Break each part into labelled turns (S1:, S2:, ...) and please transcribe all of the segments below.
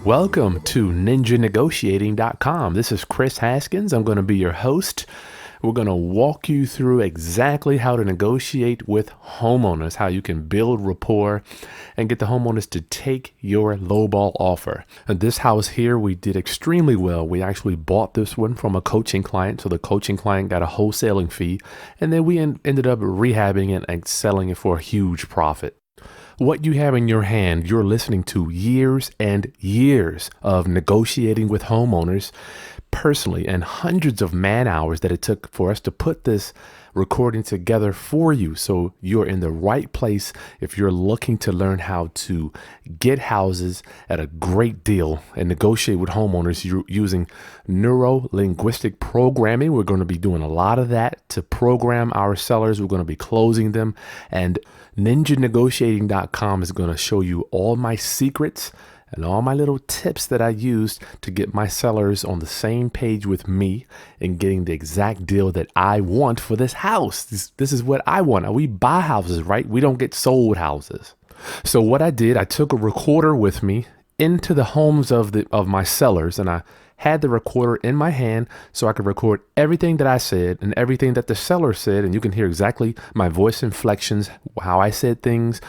S1: Welcome to NinjaNegotiating.com. This is Chris Haskins. I'm going to be your host. We're going to walk you through exactly how to negotiate with homeowners, how you can build rapport and get the homeowners to take your lowball offer. And this house here, we did extremely well. We actually bought this one from a coaching client. So the coaching client got a wholesaling fee, and then we ended up rehabbing it and selling it for a huge profit. What you have in your hand, you're listening to years and years of negotiating with homeowners personally, and hundreds of man hours that it took for us to put this recording together for you. So you're in the right place if you're looking to learn how to get houses at a great deal and negotiate with homeowners using neuro-linguistic programming. We're going to be doing a lot of that to program our sellers. We're going to be closing them, and NinjaNegotiating.com is going to show you all my secrets and all my little tips that I use to get my sellers on the same page with me and getting the exact deal that I want for this house. This is what I want. We buy houses, right? We don't get sold houses. So what I did, I took a recorder with me into the homes of my sellers, and I had the recorder in my hand so I could record everything that I said and everything that the seller said. And you can hear exactly my voice inflections, how I said things,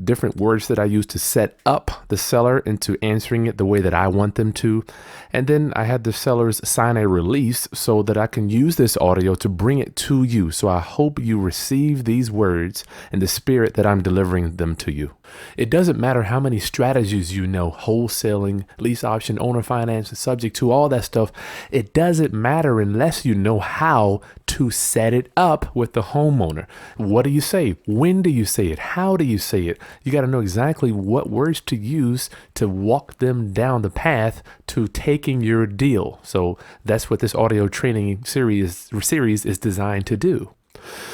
S1: different words that I use to set up the seller into answering it the way that I want them to. And then I had the sellers sign a release so that I can use this audio to bring it to you. So I hope you receive these words in the spirit that I'm delivering them to you. It doesn't matter how many strategies you know, wholesaling, lease option, owner finance, subject to all that stuff. It doesn't matter unless you know how to set it up with the homeowner. What do you say? When do you say it? How do you say it? You got to know exactly what words to use to walk them down the path to taking your deal. So that's what this audio training series is designed to do.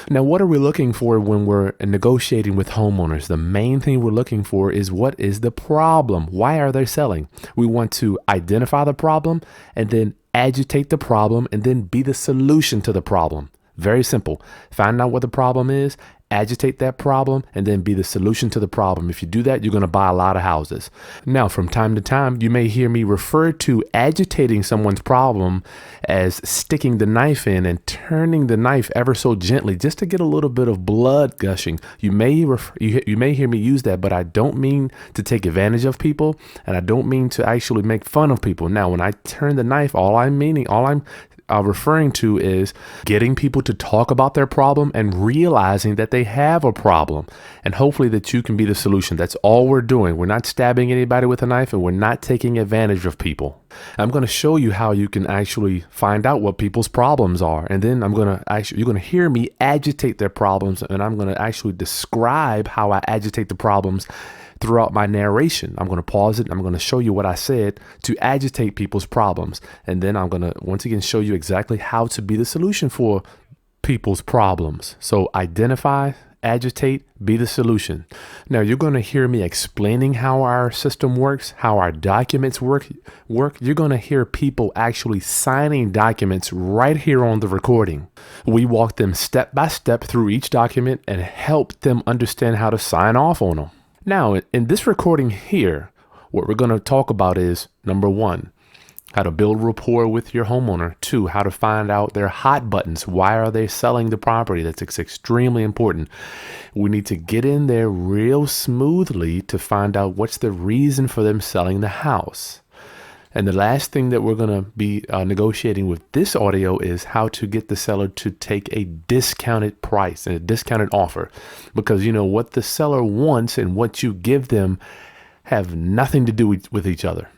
S1: Now, what are we looking for when we're negotiating with homeowners? The main thing we're looking for is, what is the problem? Why are they selling? We want to identify the problem and then agitate the problem and then be the solution to the problem. Very simple. Find out what the problem is, agitate that problem, and then be the solution to the problem. If you do that, you're going to buy a lot of houses. Now, from time to time, you may hear me refer to agitating someone's problem as sticking the knife in and turning the knife ever so gently just to get a little bit of blood gushing. You may hear me use that, but I don't mean to take advantage of people, and I don't mean to actually make fun of people. Now, when I turn the knife, all I'm referring to is getting people to talk about their problem and realizing that they have a problem, and hopefully that you can be the solution. That's all we're doing. We're not stabbing anybody with a knife, and we're not taking advantage of people. I'm going to show you how you can actually find out what people's problems are, and then you're going to hear me agitate their problems, and I'm going to actually describe how I agitate the problems throughout my narration. I'm going to pause it. I'm going to show you what I said to agitate people's problems. And then I'm going to once again show you exactly how to be the solution for people's problems. So identify, agitate, be the solution. Now you're going to hear me explaining how our system works, how our documents work. You're going to hear people actually signing documents right here on the recording. We walk them step by step through each document and help them understand how to sign off on them. Now, in this recording here, what we're going to talk about is, number one, how to build rapport with your homeowner. Two, how to find out their hot buttons. Why are they selling the property? That's extremely important. We need to get in there real smoothly to find out what's the reason for them selling the house. And the last thing that we're going to be negotiating with this audio is how to get the seller to take a discounted price and a discounted offer, because you know what the seller wants and what you give them have nothing to do with each other.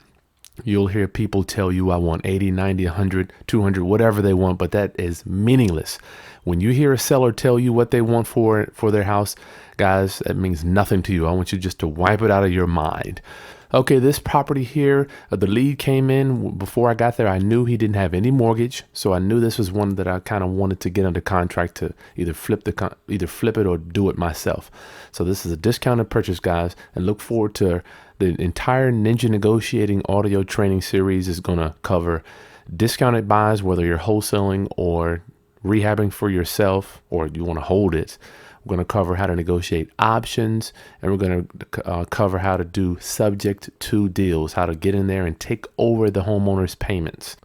S1: You'll hear people tell you, I want 80, 90, 100, 200, whatever they want, but that is meaningless. When you hear a seller tell you what they want for their house, guys, that means nothing to you. I want you just to wipe it out of your mind. Okay, this property here, the lead came in before I got there. I knew he didn't have any mortgage, so I knew this was one that I kind of wanted to get under contract to either flip it or do it myself. So this is a discounted purchase, guys, and look forward to the entire Ninja Negotiating audio training series. Is going to cover discounted buys, whether you're wholesaling or rehabbing for yourself or you want to hold it. We're going to cover how to negotiate options, and we're going to cover how to do subject to deals, how to get in there and take over the homeowner's payments.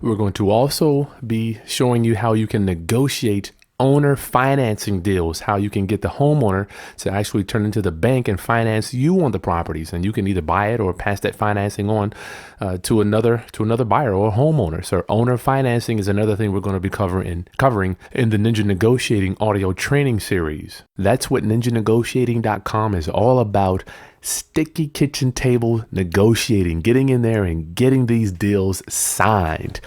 S1: We're going to also be showing you how you can negotiate owner financing deals, how you can get the homeowner to actually turn into the bank and finance you on the properties, and you can either buy it or pass that financing on to another buyer or homeowner. So owner financing is another thing we're going to be covering in the Ninja Negotiating audio training series. That's what ninjanegotiating.com is all about. Sticky kitchen table negotiating, getting in there and getting these deals signed.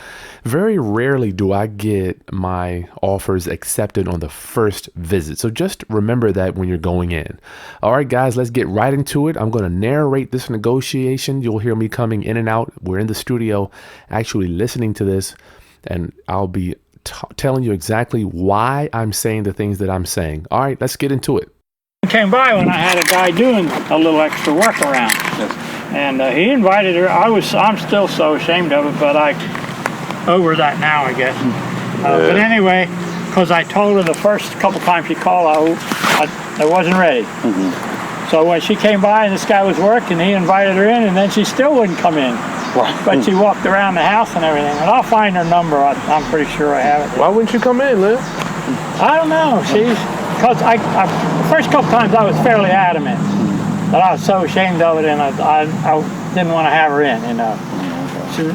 S1: Very rarely do I get my offers accepted on the first visit. So just remember that when you're going in. All right, guys, let's get right into it. I'm going to narrate this negotiation. You'll hear me coming in and out. We're in the studio actually listening to this, and I'll be telling you exactly why I'm saying the things that I'm saying. All right, let's get into it.
S2: Came by when I had a guy doing a little extra work around, and he invited her. I'm still so ashamed of it, but I over that now, I guess. But anyway, because I told her the first couple times she called, I wasn't ready. So when she came by and this guy was working, he invited her in, and then she still wouldn't come in. But she walked around the house and everything, and I'll find her number. I'm pretty sure I have it.
S1: Why wouldn't you come in, Liz?
S2: I don't know. Because the first couple times I was fairly adamant, but I was so ashamed of it, and I didn't want to have her in, you know.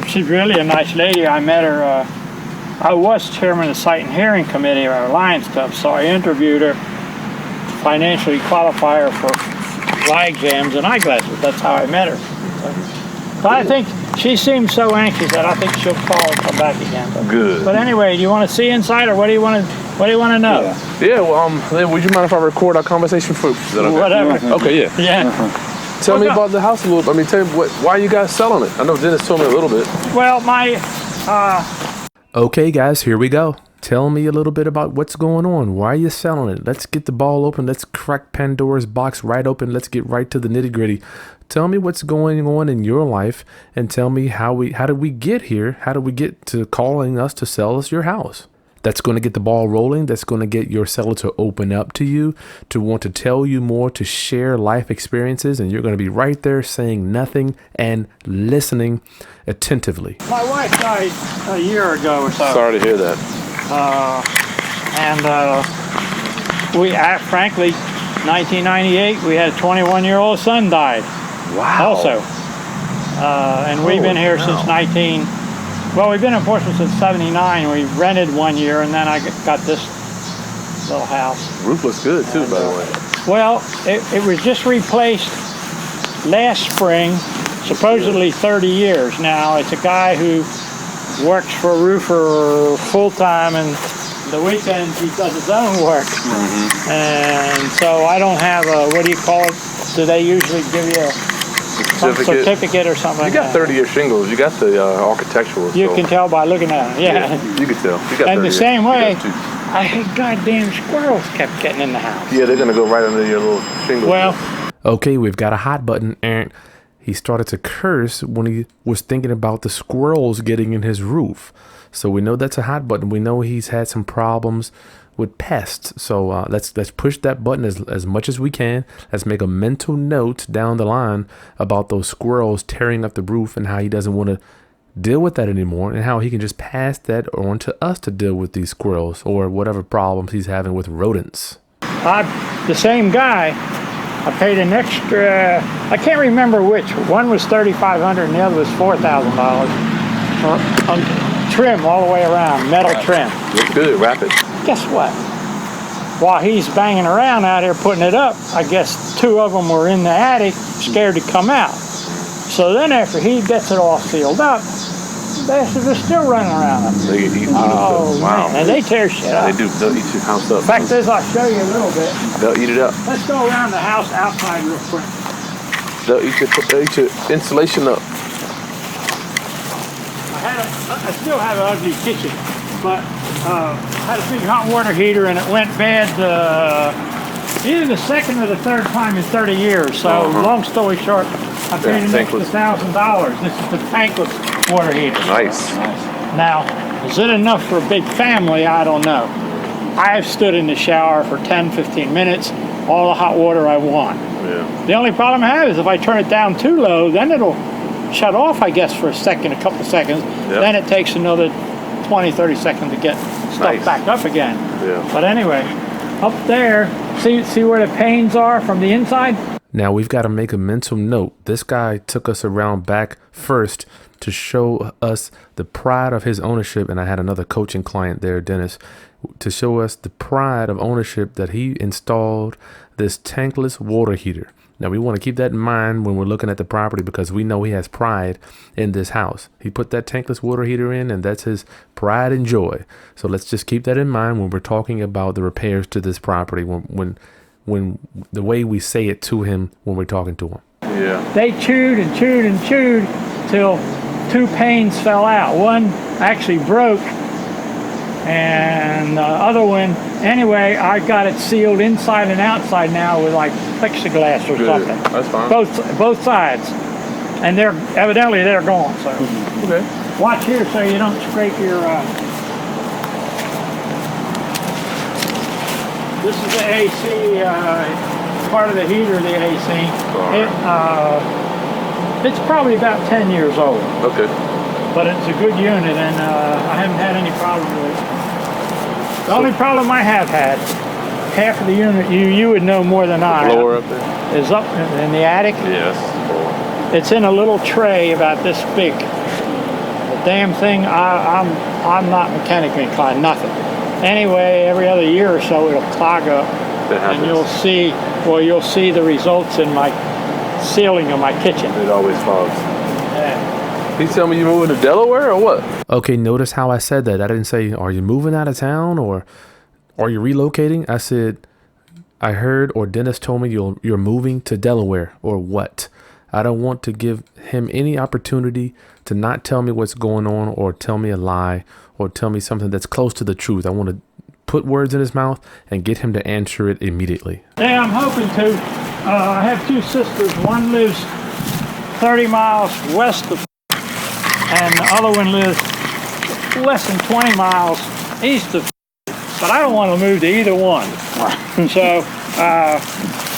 S2: She's really a nice lady. I met her, I was chairman of the Sight and Hearing Committee of our Lions Club, so I interviewed her to financially qualify her for eye exams and eyeglasses. That's how I met her. But I think she seems so anxious that I think she'll call and come back again.
S1: Good.
S2: But anyway, do you want to see inside, or what do you want to know?
S3: Yeah, well, would you mind if I record our conversation for
S2: whatever?
S3: Okay, yeah.
S2: Yeah.
S3: Tell me about the house a little. Tell me why are you guys selling it? I know Dennis told me a little bit.
S2: Well,
S1: Okay, guys, here we go. Tell me a little bit about what's going on. Why are you selling it? Let's get the ball open. Let's crack Pandora's box right open. Let's get right to the nitty gritty. Tell me what's going on in your life, and tell me how did we get here? How did we get to calling us to sell us your house? That's going to get the ball rolling. That's going to get your seller to open up to you, to want to tell you more, to share life experiences. And you're going to be right there saying nothing and listening attentively.
S2: my wife died a year ago or so.
S3: Sorry to hear that.
S2: Frankly, 1998, we had a 21-year-old son died.
S3: Wow.
S2: Also. And we've been here since we've been in Portsmouth since 79. We rented 1 year, and then I got this little house.
S3: Roof looks good too, by the way.
S2: Well, it was just replaced last spring, supposedly 30 years. Now, it's a guy who works for a roofer full-time, and the weekends he does his own work. And so I don't have a, what do you call it? Do they usually give you a certificate or something?
S3: You got 30-year shingles. You got the architectural.
S2: You can tell by looking at them. Yeah.
S3: You can tell. You got
S2: and the same way,
S3: I
S2: had goddamn squirrels kept getting in the house.
S3: Yeah, they're gonna go right under your little shingles.
S2: Well,
S1: okay, we've got a hot button, and he started to curse when he was thinking about the squirrels getting in his roof. So we know that's a hot button. We know he's had some problems with pests. So let's push that button as much as we can. Let's make a mental note down the line about those squirrels tearing up the roof and how he doesn't want to deal with that anymore, and how he can just pass that on to us to deal with these squirrels or whatever problems he's having with rodents.
S2: the same guy, I paid an extra, I can't remember which. One was $3,500 and the other was $4,000 for trim all the way around, metal trim.
S3: Looks good, rapid.
S2: Guess what? While he's banging around out here putting it up, I guess two of them were in the attic, scared to come out. So then after he gets it all sealed up, bastards are still running around.
S3: They get eaten.
S2: Oh,
S3: wow.
S2: Man, and they tear shit up.
S3: They do. They'll eat your house up.
S2: In fact, I'll show you a little bit.
S3: They'll eat it up.
S2: Let's go around the house outside real quick.
S3: They'll eat your insulation up.
S2: I still have an ugly kitchen, but I had a big hot water heater and it went bad either the second or the third time in 30 years. So long story short, I paid an extra $1,000. This is the tankless water heater.
S3: Nice.
S2: Now, is it enough for a big family? I don't know. I have stood in the shower for 10, 15 minutes, all the hot water I want.
S3: Yeah.
S2: The only problem I have is if I turn it down too low, then it'll shut off, I guess, for a second, a couple seconds.
S3: Yep.
S2: Then it takes another 20, 30 seconds to get stuff back up again.
S3: Yeah.
S2: But anyway, up there, see where the panes are from the inside?
S1: Now we've got to make a mental note. This guy took us around back first to show us the pride of his ownership. And I had another coaching client there, Dennis, to show us the pride of ownership that he installed this tankless water heater. Now we want to keep that in mind when we're looking at the property, because we know he has pride in this house. He put that tankless water heater in, and that's his pride and joy. So let's just keep that in mind when we're talking about the repairs to this property, when the way we say it to him when we're talking to him.
S3: Yeah.
S2: They chewed and chewed and chewed till 2 panes fell out. One actually broke, and the other one, anyway, I got it sealed inside and outside now with like plexiglass or
S3: Good.
S2: something.
S3: That's fine.
S2: Both sides, and they're evidently gone. So
S3: Okay.
S2: watch here so you don't scrape your. This is the AC, part of the heater, the AC. It's probably about 10 years old.
S3: Okay.
S2: But it's a good unit, and I haven't had any problem with it. The only problem I have had, half of the unit, you would know more than I,
S3: Lower up there?
S2: is up in the attic.
S3: Yes.
S2: It's in a little tray about this big. The damn thing, I'm not mechanically inclined, nothing. Anyway, every other year or so it'll clog up, and you'll see the results in my ceiling of my kitchen.
S3: It always falls.
S2: Yeah.
S3: He's telling me you're moving to Delaware or what?
S1: Okay, notice how I said that. I didn't say, are you moving out of town or are you relocating? I said, I heard, or Dennis told me you're moving to Delaware, or what? I don't want to give him any opportunity to not tell me what's going on, or tell me a lie, or tell me something that's close to the truth. I want to put words in his mouth and get him to answer it immediately.
S2: Yeah, I'm hoping to. I have 2 sisters. One lives 30 miles west of, and the other one lives less than 20 miles east of. But I don't want to move to either one. So,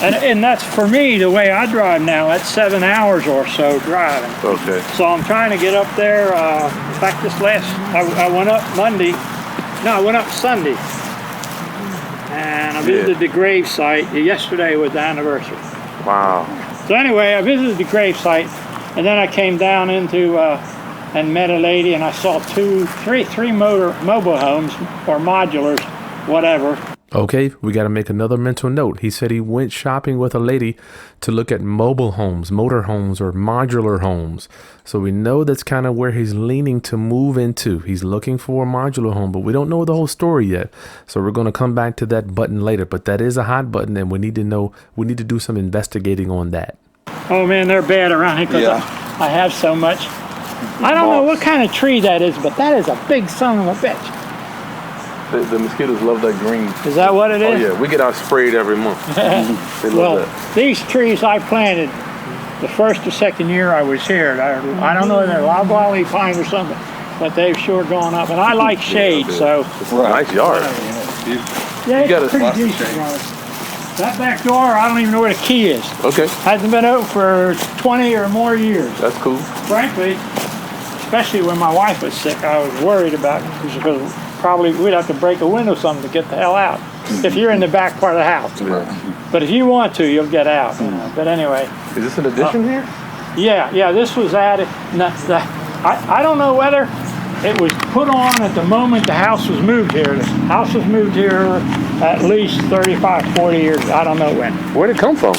S2: and that's for me, the way I drive now, that's 7 hours or so driving.
S3: Okay.
S2: So I'm trying to get up there. In fact, I went up Monday. No, I went up Sunday. And I visited the grave site. Yesterday was the anniversary.
S3: Wow.
S2: So anyway, I visited the grave site, and then I came down into and met a lady, and I saw three mobile homes or modulars, whatever.
S1: Okay, we got to make another mental note. He said he went shopping with a lady to look at mobile homes, motor homes, or modular homes. So we know that's kind of where he's leaning to move into. He's looking for a modular home, but we don't know the whole story yet. So we're going to come back to that button later. But that is a hot button, and we need to do some investigating on that.
S2: Oh man, they're bad around here because I have so much. I don't know what kind of tree that is, but that is a big son of a bitch.
S3: The mosquitoes love that green.
S2: Is that what it is?
S3: Oh yeah, we get out sprayed every month. They love that.
S2: These trees I planted the first or second year I was here. I don't know if they're loblolly pine or something, but they've sure gone up. And I like shade, so.
S3: It's a nice yard.
S2: Yeah,
S3: You got
S2: it's
S3: a
S2: pretty decent. That back door, I don't even know where the key is.
S3: Okay,
S2: Hasn't been open for 20 or more years.
S3: that's cool.
S2: Frankly, especially when my wife was sick, I was worried about it because probably we'd have to break a window or something to get the hell out if you're in the back part of the house.
S3: Yeah.
S2: But if you want to, you'll get out. You know. But anyway.
S3: Is this an addition here?
S2: Yeah, this was added. I don't know whether it was put on at the moment the house was moved here. The house was moved here at least 35, 40 years. I don't know when.
S3: Where'd it come from?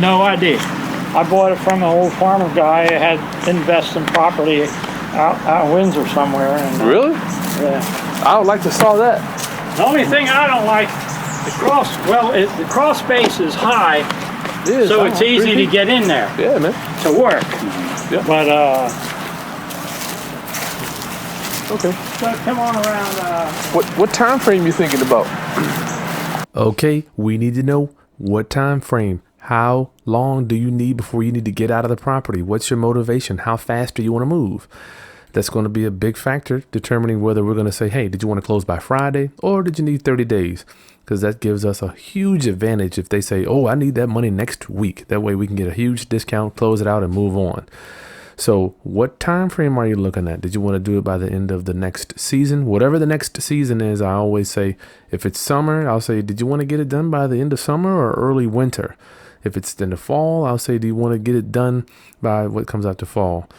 S2: No idea. I bought it from an old farmer guy who had invested in property out in Windsor somewhere. And,
S3: Really?
S2: Yeah.
S3: I would like to saw that.
S2: The only thing I don't like, the cross space is high, so it's easy to get in there.
S3: Yeah, man.
S2: To work.
S3: Yeah.
S2: But
S3: Okay.
S2: so come on around.
S3: What time frame you thinking about?
S1: Okay, we need to know what time frame. How long do you need before you need to get out of the property? What's your motivation? How fast do you want to move? That's going to be a big factor determining whether we're going to say, hey, did you want to close by Friday or did you need 30 days? Because that gives us a huge advantage if they say, oh, I need that money next week. That way we can get a huge discount, close it out, and move on. So what time frame are you looking at? Did you want to do it by the end of the next season? Whatever the next season is, I always say, if it's summer, I'll say, did you want to get it done by the end of summer or early winter? If it's in the fall, I'll say, do you want to get it done by what comes after fall?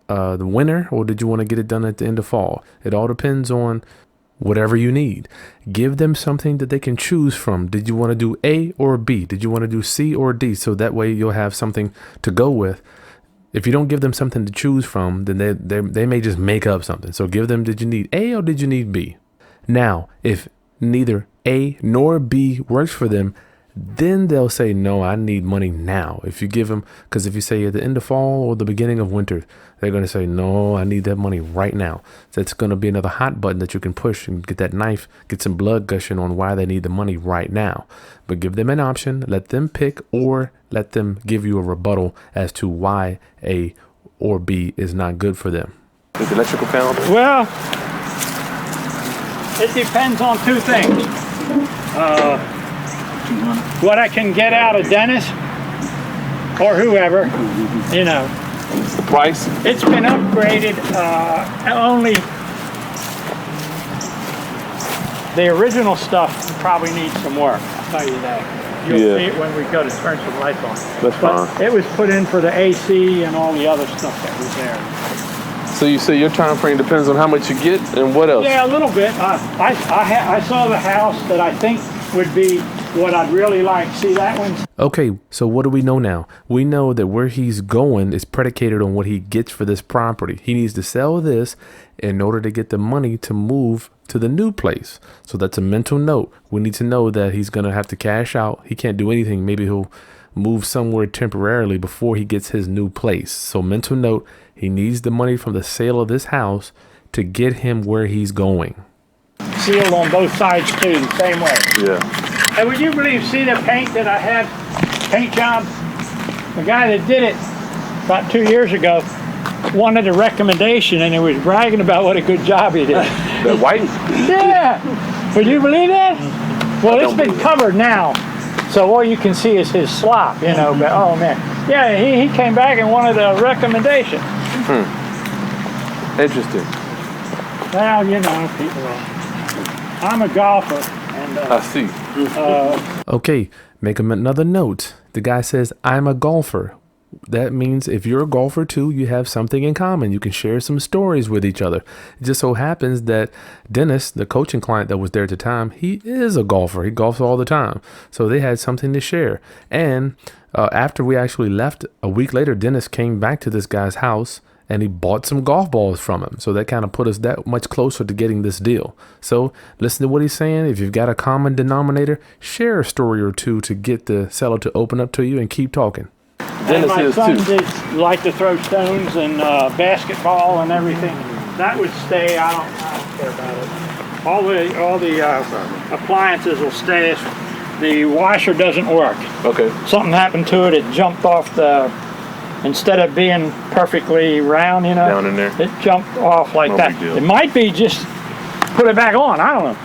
S1: The winter, or did you want to get it done at the end of fall? It all depends on whatever you need. Give them something that they can choose from. Did you want to do A or B? Did you want to do C or D? So that way you'll have something to go with. If you don't give them something to choose from, then they may just make up something. So give them, did you need A or did you need B? Now, if neither A nor B works for them, then they'll say, no, I need money now. If you give them, because if you say at the end of fall or the beginning of winter, they're going to say, no, I need that money right now. That's going to be another hot button that you can push and get that knife, get some blood gushing on why they need the money right now. But give them an option, let them pick, or let them give you a rebuttal as to why A or B is not good for them.
S3: Is the electrical panel?
S2: Well, it depends on two things. What I can get out of Dennis or whoever, you know.
S3: The price?
S2: It's been upgraded. Only the original stuff probably needs some work. I'll tell you that. You'll see it when we go to turn some lights on.
S3: That's fine.
S2: It was put in for the AC and all the other stuff that was there.
S3: So you say your time frame depends on how much you get and what else?
S2: Yeah, a little bit. I saw the house that I think would be what I'd really like. See that one?
S1: Okay, so what do we know now? We know that where he's going is predicated on what he gets for this property. He needs to sell this in order to get the money to move to the new place. So that's a mental note. We need to know that he's going to have to cash out. He can't do anything. Maybe he'll move somewhere temporarily before he gets his new place. So mental note, he needs the money from the sale of this house to get him where he's going.
S2: Sealed on both sides too, the same way.
S3: Yeah.
S2: And would you believe, see the paint that I had, paint job? The guy that did it about 2 years ago wanted a recommendation and he was bragging about what a good job he did.
S3: That white?
S2: Yeah. Would you believe that? Well, it's been covered now. So all you can see is his slop, you know, but oh man. Yeah, he came back and wanted a recommendation.
S3: Interesting.
S2: Well, you know, people I'm a golfer. And,
S3: I see.
S1: Okay, make him another note. The guy says, I'm a golfer. That means if you're a golfer too, you have something in common. You can share some stories with each other. It just so happens that Dennis, the coaching client that was there at the time, he is a golfer. He golfs all the time. So they had something to share. And after we actually left, a week later, Dennis came back to this guy's house and he bought some golf balls from him. So that kind of put us that much closer to getting this deal. So listen to what he's saying. If you've got a common denominator, share a story or two to get the seller to open up to you and keep talking.
S2: And my son did like to throw stones and basketball and everything. That would stay. I don't care about it. All the appliances will stay. The washer doesn't work.
S3: Okay.
S2: Something happened to it. It jumped off the. Instead of being perfectly round, you know,
S3: down in there,
S2: it jumped off like
S3: no
S2: that. It might be just put it back on. I don't know.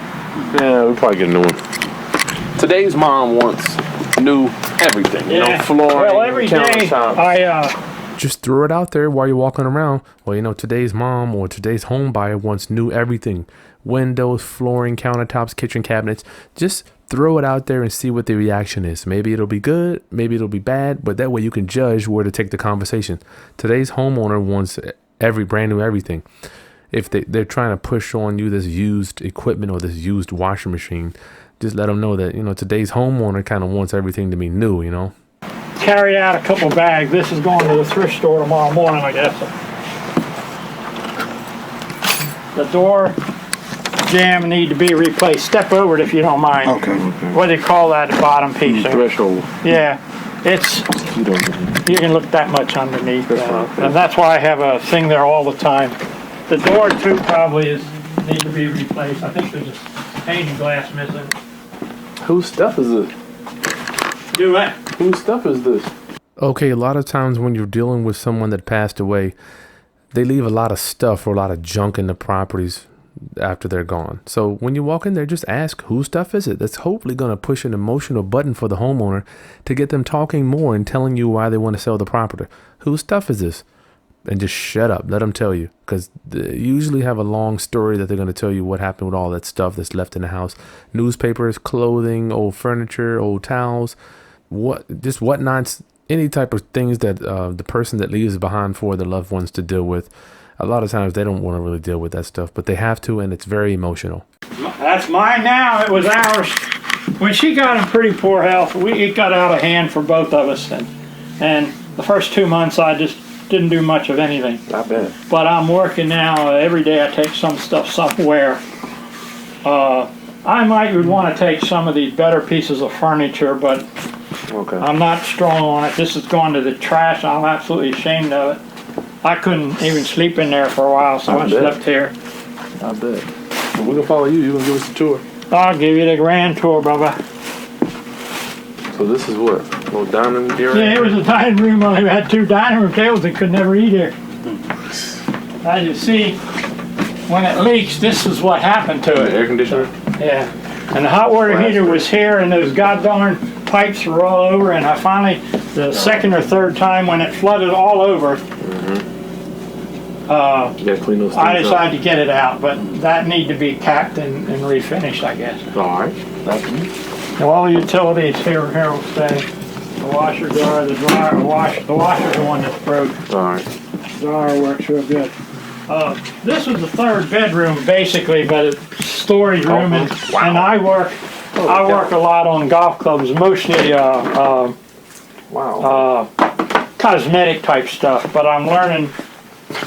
S3: Yeah, we'll probably get a new one. Today's mom wants new everything. You know, flooring,
S2: well, every day
S1: just throw it out there while you're walking around. Well, you know, today's mom or today's home buyer wants new everything. Windows, flooring, countertops, kitchen cabinets. Just throw it out there and see what the reaction is. Maybe it'll be good, maybe it'll be bad, but that way you can judge where to take the conversation. Today's homeowner wants every brand new everything. If they're trying to push on you this used equipment or this used washing machine, just let them know that, you know, today's homeowner kind of wants everything to be new, you know.
S2: Carry out a couple bags. This is going to the thrift store tomorrow morning, I guess. The door jam need to be replaced. Step over it if you don't mind.
S4: Okay.
S2: What do they call that, the bottom piece?
S3: Threshold.
S2: Yeah. It's, you can look that much underneath. And that's why I have a thing there all the time. The door too probably need to be replaced. I think there's a pane glass missing.
S3: Whose stuff is this?
S2: Do what?
S3: Whose stuff is this?
S1: Okay, a lot of times when you're dealing with someone that passed away, they leave a lot of stuff or a lot of junk in the properties after they're gone. So when you walk in there, just ask, whose stuff is it? That's hopefully going to push an emotional button for the homeowner to get them talking more and telling you why they want to sell the property. Whose stuff is this? And just shut up. Let them tell you, because they usually have a long story that they're going to tell you what happened with all that stuff that's left in the house. Newspapers, clothing, old furniture, old towels, whatnots, any type of things that the person that leaves behind for the loved ones to deal with. A lot of times they don't want to really deal with that stuff, but they have to, and it's very emotional.
S2: That's mine now. It was ours. When she got in pretty poor health, it got out of hand for both of us. And the first 2 months, I just didn't do much of anything.
S3: I bet.
S2: But I'm working now. Every day I take some stuff somewhere. I might would want to take some of these better pieces of furniture, but
S3: Okay.
S2: I'm not strong on it. This has gone to the trash. I'm absolutely ashamed of it. I couldn't even sleep in there for a while, so I slept here.
S3: I bet. Well, we're gonna follow you. You're gonna give us a tour.
S2: I'll give you the grand tour, Bubba.
S3: So this is what? A little dining area?
S2: Yeah, it was a dining room. Only had 2 dining room tables and could never eat here. As you see, when it leaks, this is what happened to it.
S3: Air conditioner?
S2: Yeah. And the hot water heater was here, and those goddamn pipes were all over, and I finally, the second or third time when it flooded all over,
S3: You gotta clean those things
S2: I
S3: up.
S2: decided to get it out, but that need to be capped and refinished, I guess.
S3: Alright.
S2: Now, all the utilities here will stay. The washer, dryer, the dryer, the washer's the one that's broke.
S3: Alright.
S2: The dryer works real good. This was the 3rd bedroom basically, but it's storage room, and I work a lot on golf clubs, mostly
S3: Wow.
S2: cosmetic type stuff, but I'm learning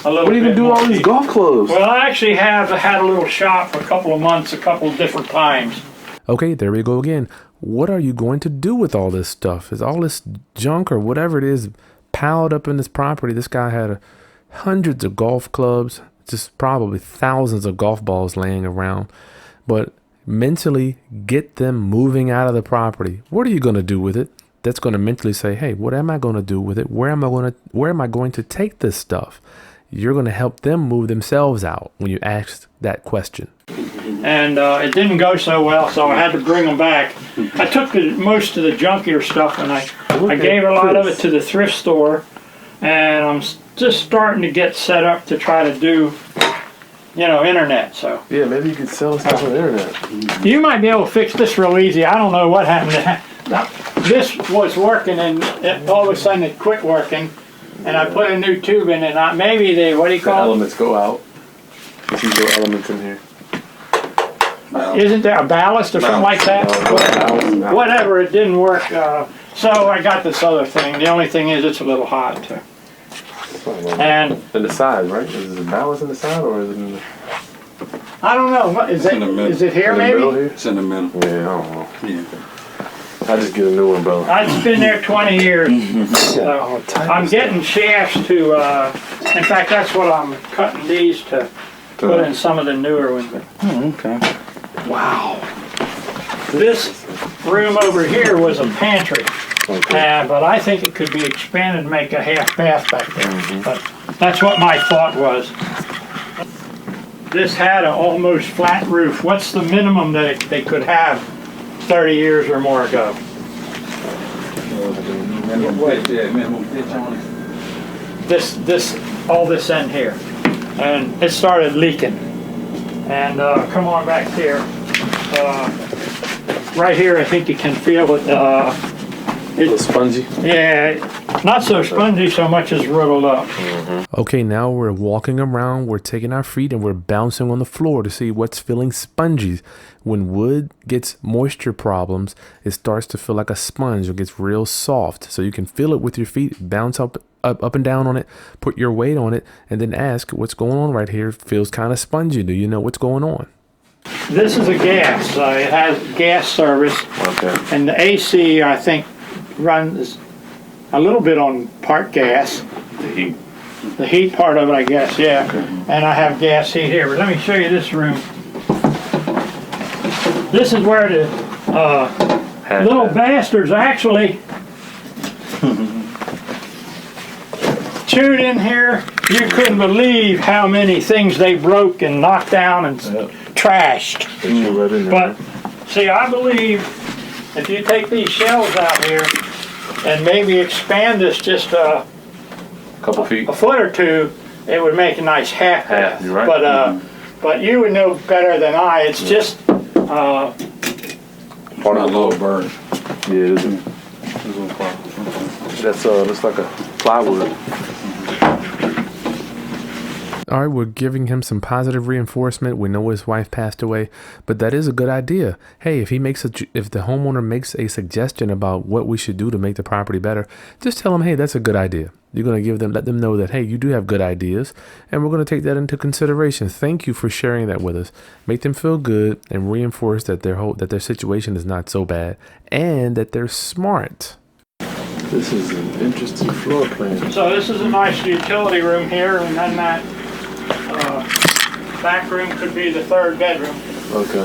S2: a little bit.
S3: What do you even do
S2: more.
S3: all these golf clubs?
S2: Well, I actually have had a little shop for a couple of months, a couple of different times.
S1: Okay, there we go again. What are you going to do with all this stuff? Is all this junk or whatever it is piled up in this property? This guy had hundreds of golf clubs, just probably thousands of golf balls laying around. But mentally get them moving out of the property. What are you going to do with it? That's going to mentally say, hey, what am I going to do with it? Where am I going to take this stuff? You're going to help them move themselves out when you ask that question.
S2: And it didn't go so well, so I had to bring them back. I took most of the junkier stuff and I gave a lot of it to the thrift store, and I'm just starting to get set up to try to do, internet. So
S3: Yeah, maybe you could sell stuff on the internet.
S2: you might be able to fix this real easy. I don't know what happened. This was working, and all of a sudden it quit working, and I put a new tube in it. Maybe what do you
S3: The
S2: call it?
S3: elements go out. See no elements in here.
S2: Isn't there a ballast or something like that? Whatever, it didn't work. So I got this other thing. The only thing is it's a little hot. And
S3: in the side, right? Is it ballast in the side or is it in the
S2: I don't know. What is it? Is it here maybe?
S3: middle here?
S4: It's in the middle.
S3: Yeah, I don't know.
S4: Yeah.
S3: I just get a new one, brother.
S2: I've been there 20 years. So I'm getting shafts to, in fact, that's what I'm cutting these to put in some of the newer ones.
S4: Okay.
S3: Wow.
S2: This room over here was a pantry, but I think it could be expanded and make a half bath back there. But that's what my thought was. This had an almost flat roof. What's the minimum that they could have 30 years or more ago?
S4: Minimum pitch on it.
S2: All this end here, and it started leaking. And come on back here. Right here, I think you can feel it.
S3: A little spongy.
S2: Yeah, not so spongy so much as riddled up.
S1: Okay, now we're walking around, we're taking our feet and we're bouncing on the floor to see what's feeling spongy. When wood gets moisture problems, it starts to feel like a sponge. It gets real soft. So you can feel it with your feet, bounce up and down on it, put your weight on it, and then ask what's going on right here. It feels kind of spongy. Do you know what's going on?
S2: This is a gas. It has gas service.
S3: Okay.
S2: And the AC, I think, runs a little bit on part gas.
S3: The heat.
S2: The heat part of it, I guess, yeah. And I have gas heat here. But let me show you this room. This is where the little bastards actually chewed in here you couldn't believe how many things they broke and knocked down and trashed. But see, I believe if you take these shelves out here and maybe expand this just a
S3: Couple feet.
S2: foot or two, it would make a nice half bath.
S3: You're right.
S2: But you would know better than I. It's just
S3: Part of the lower burn. Yeah, it is. That's looks like a plywood.
S1: All right, we're giving him some positive reinforcement. We know his wife passed away, but that is a good idea. Hey, if the homeowner makes a suggestion about what we should do to make the property better, just tell them, hey, that's a good idea. You're going to let them know that, hey, you do have good ideas, and we're going to take that into consideration. Thank you for sharing that with us. Make them feel good and reinforce that their situation is not so bad and that they're smart.
S3: This is an interesting floor plan.
S2: so. This is a nice utility room here, and then that back room could be the third bedroom.
S3: Okay.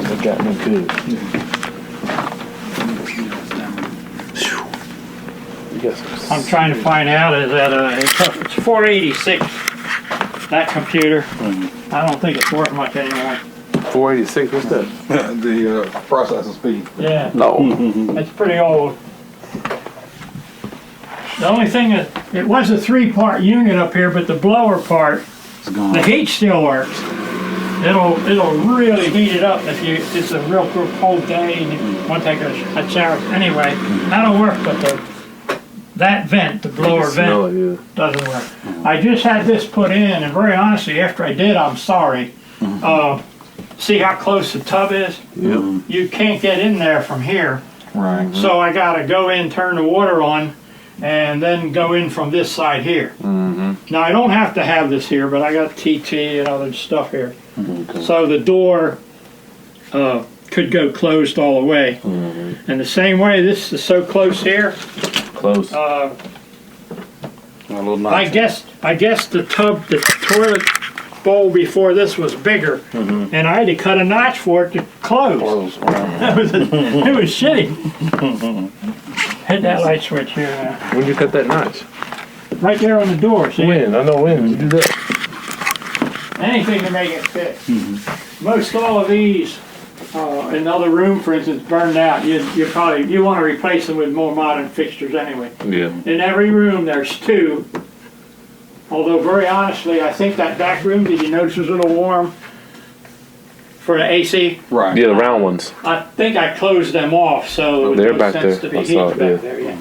S3: That got me good.
S2: I'm trying to find out is that it's 486. That computer. I don't think it's worth much anymore.
S3: 486. What's that?
S4: The processing speed.
S2: Yeah.
S3: No.
S2: It's pretty old. The only thing is, it was a 3-part unit up here, but the blower part, the heat still works. It'll really heat it up if it's a real cold day and you want to take a shower. Anyway, that'll work, but that vent, the blower vent, doesn't work. I just had this put in, and very honestly, after I did, I'm sorry. See how close the tub is?
S3: Yep.
S2: You can't get in there from here.
S4: Right.
S2: So I gotta go in, turn the water on, and then go in from this side here. Now I don't have to have this here, but I got TT and other stuff here. So the door could go closed all the way. And the same way, this is so close here.
S3: Close.
S4: A little
S2: I guess the toilet bowl before this was bigger, and I had to cut a notch for it to close. It was shitty. Hit that light switch here now.
S3: When you cut that notch?
S2: Right there on the door, see?
S3: When? I know when. You do that.
S2: Anything to make it fit. Most all of these, in the other room, for instance, burned out. You want to replace them with more modern fixtures anyway.
S3: Yeah.
S2: In every room, there's 2. Although, very honestly, I think that back room, did you notice was a little warm for the AC?
S4: Right.
S3: Yeah, the round ones.
S2: I think I closed them off, so it would
S3: They're
S2: make
S3: back
S2: sense
S3: there.
S2: to be
S3: I saw
S2: heated
S3: it,
S2: back there. Yeah.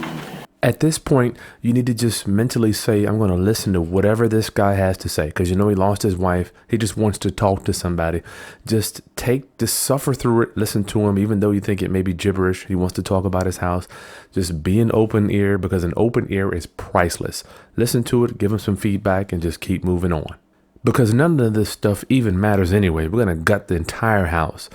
S1: At this point, you need to just mentally say, I'm going to listen to whatever this guy has to say. Because he lost his wife. He just wants to talk to somebody. Just suffer through it. Listen to him, even though you think it may be gibberish. He wants to talk about his house. Just be an open ear, because an open ear is priceless. Listen to it, give him some feedback, and just keep moving on. Because none of this stuff even matters anyway. We're going to gut the entire house.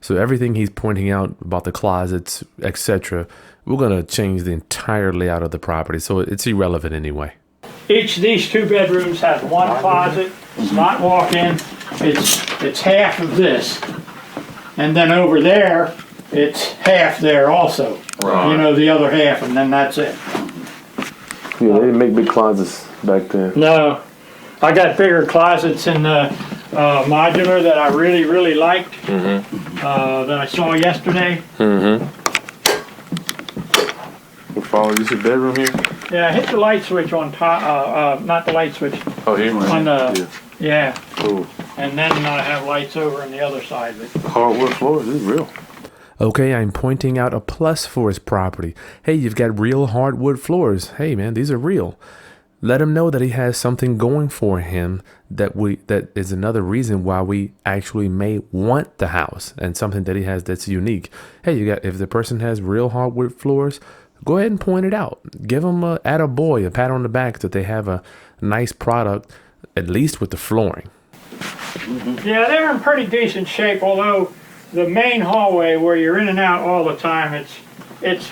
S1: So everything he's pointing out about the closets, etc., we're going to change the entire layout of the property. So it's irrelevant anyway.
S2: Each of these 2 bedrooms has 1 closet. It's not walk-in. It's half of this. And then over there, it's half there also.
S3: Right.
S2: The other half, and then that's it.
S3: Yeah, they didn't make big closets back then.
S2: No. I got bigger closets in the modular that I really, really liked that I saw yesterday.
S3: Follow this is bedroom here?
S2: Yeah, hit the light switch on top, not the light switch.
S3: Oh, here?
S2: On the, yeah.
S3: Cool.
S2: And then have lights over on the other side of it.
S3: Hardwood floors, this is real.
S1: Okay, I'm pointing out a plus for his property. Hey, you've got real hardwood floors. Hey, man, these are real. Let him know that he has something going for him that is another reason why we actually may want the house, and something that he has that's unique. Hey, if the person has real hardwood floors, go ahead and point it out. Give them a pat on the back that they have a nice product, at least with the flooring.
S2: Yeah, they're in pretty decent shape, although the main hallway where you're in and out all the time, it's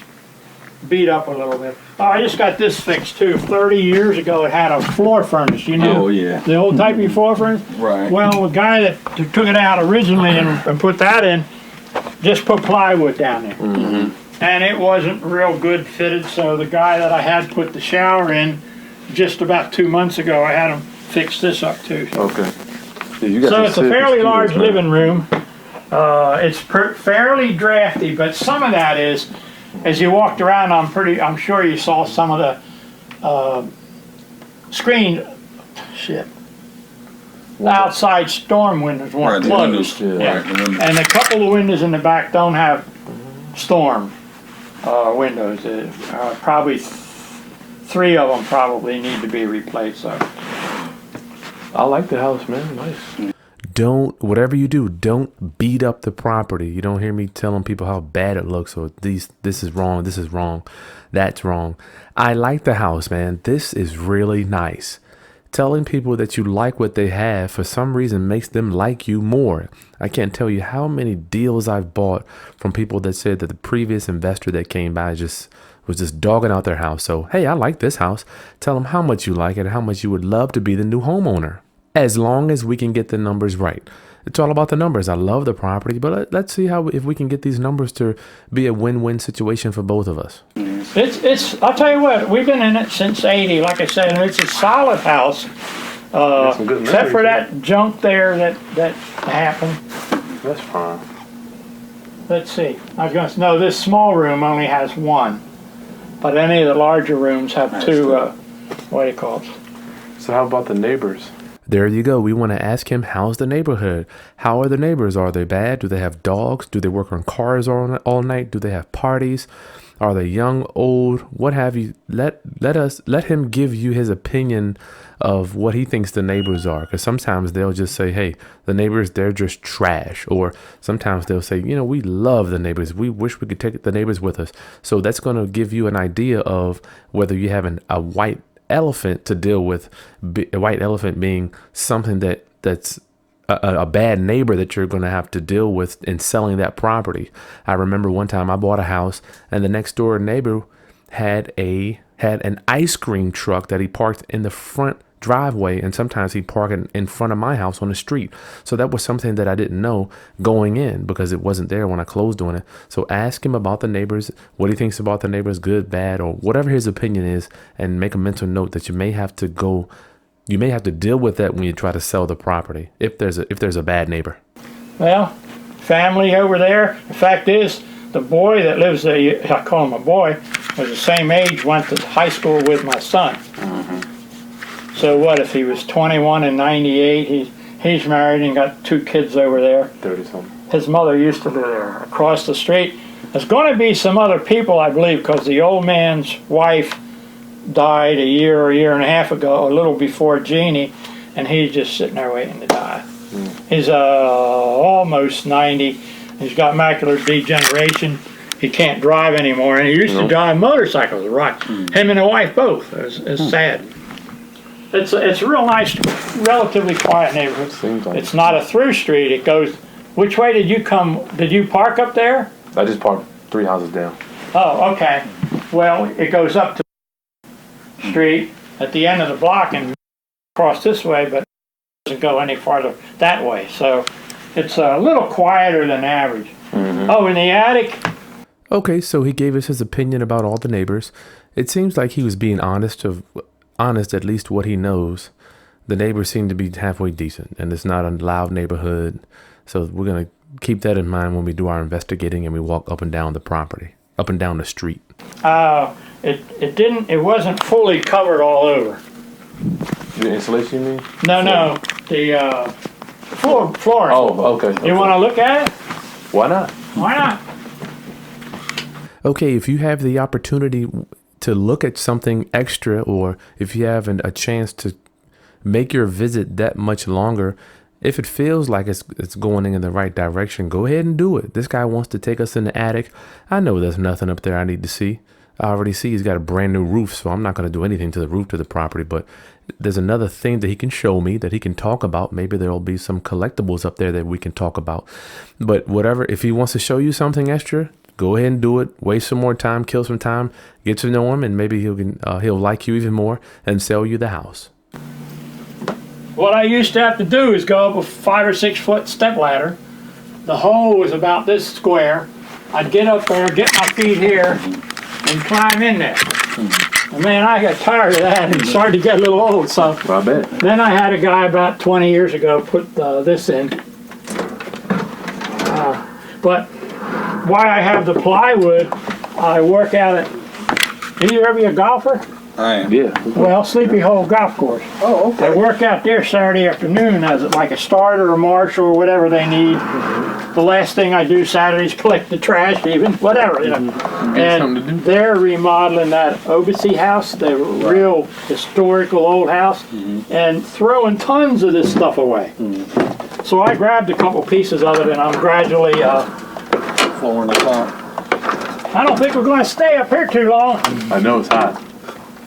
S2: beat up a little bit. Oh, I just got this fixed too. 30 years ago it had a floor furnace,
S4: Oh, yeah.
S2: The old type of floor furnace?
S4: Right.
S2: Well, the guy that took it out originally and put that in, just put plywood down there. and it wasn't real good fitted, so the guy that I had put the shower in just about 2 months ago, I had him fix this up too.
S3: Okay. Yeah, you got
S2: So
S3: some
S2: it's a
S3: serious
S2: fairly large
S3: skills, man.
S2: living room. It's fairly drafty, but some of that is, as you walked around, I'm sure you saw some of the screen, the outside storm windows weren't
S4: Right, the windows,
S2: closed.
S4: right, the windows.
S2: And a couple of windows in the back don't have storm windows. Probably 3 of them probably need to be replaced. So.
S3: I like the house, man. Nice.
S1: Whatever you do, don't beat up the property. You don't hear me telling people how bad it looks or this is wrong, that's wrong. I like the house, man. This is really nice. Telling people that you like what they have for some reason makes them like you more. I can't tell you how many deals I've bought from people that said that the previous investor that came by was just dogging out their house. So, hey, I like this house. Tell them how much you like it and how much you would love to be the new homeowner. As long as we can get the numbers right. It's all about the numbers. I love the property, but let's see if we can get these numbers to be a win-win situation for both of us.
S2: I'll tell you what, we've been in it since 80, like I said, and it's a solid house.
S3: some good
S2: Except for
S3: memories,
S2: that junk there that happened.
S3: That's fine.
S2: Let's see. I was going to say, no, this small room only has 1. But any of the larger rooms have 2, what do you call it?
S3: So how about the neighbors?
S1: There you go. We want to ask him, how's the neighborhood? How are the neighbors? Are they bad? Do they have dogs? Do they work on cars all night? Do they have parties? Are they young, old? What have you? Let him give you his opinion of what he thinks the neighbors are. Because sometimes they'll just say, hey, the neighbors, they're just trash. Or sometimes they'll say, we love the neighbors. We wish we could take the neighbors with us. So that's going to give you an idea of whether you have a white elephant to deal with, a white elephant being something that's a bad neighbor that you're going to have to deal with in selling that property. I remember one time I bought a house and the next door neighbor had an ice cream truck that he parked in the front driveway, and sometimes he parked in front of my house on the street. So that was something that I didn't know going in because it wasn't there when I closed on it. So ask him about the neighbors, what he thinks about the neighbors, good, bad, or whatever his opinion is, and make a mental note that you may have to deal with that when you try to sell the property if there's a bad neighbor.
S2: Well, family over there. The fact is, the boy that lives there, I call him a boy, was the same age, went to high school with my son. So what if he was 21 and 98? He's married and got 2 kids over there.
S3: 30-something.
S2: His mother used to live there. Across the street, there's going to be some other people, I believe, because the old man's wife died a year and a half ago, a little before Jeannie, and he's just sitting there waiting to die. He's almost 90. He's got macular degeneration. He can't drive anymore, and he used to drive motorcycles, right? Him and the wife both. It's sad. It's a real nice, relatively quiet neighborhood.
S3: Seems like
S2: It's not a through street. It goes. Which way did you come? Did you park up there?
S3: I just parked 3 houses down.
S2: Oh, okay. Well, it goes up to the street at the end of the block and across this way, but it doesn't go any farther that way. So it's a little quieter than average. Oh, in the attic.
S1: Okay, so he gave us his opinion about all the neighbors. It seems like he was being honest, at least what he knows. The neighbors seem to be halfway decent, and it's not a loud neighborhood. So we're going to keep that in mind when we do our investigating and we walk up and down the property, up and down the street.
S2: It wasn't fully covered all over.
S3: The insulation, you mean?
S2: No, the floor.
S3: Oh, okay.
S2: You want to look at it?
S3: Why not?
S2: Why not?
S1: Okay, if you have the opportunity to look at something extra, or if you have a chance to make your visit that much longer, if it feels like it's going in the right direction, go ahead and do it. This guy wants to take us in the attic. I know there's nothing up there I need to see. I already see he's got a brand new roof, so I'm not going to do anything to the roof to the property, but there's another thing that he can show me, that he can talk about. Maybe there'll be some collectibles up there that we can talk about. But whatever, if he wants to show you something extra, go ahead and do it. Waste some more time, kill some time, get to know him, and maybe he'll like you even more and sell you the house.
S2: What I used to have to do is go up a 5 or 6 foot step ladder. The hole was about this square, I'd get up there, get my feet here, and climb in there. And man, I got tired of that and started to get a little old. So
S3: I bet.
S2: then I had a guy about 20 years ago put this in. But why I have the plywood, I work out at, are you ever a golfer?
S4: I am.
S3: Yeah.
S2: Well, Sleepy Hole Golf Course.
S4: Oh,
S2: I work out there Saturday afternoon as like a starter or marshal or whatever they need. The last thing I do Saturday is collect the trash, even whatever, you know.
S3: something to do.
S2: And they're remodeling that Obacy house, the real historical old house, and throwing tons of this stuff away. So I grabbed a couple pieces of it, and I'm gradually.
S4: Floor in the top.
S2: I don't think we're going to stay up here too long.
S3: I know it's hot.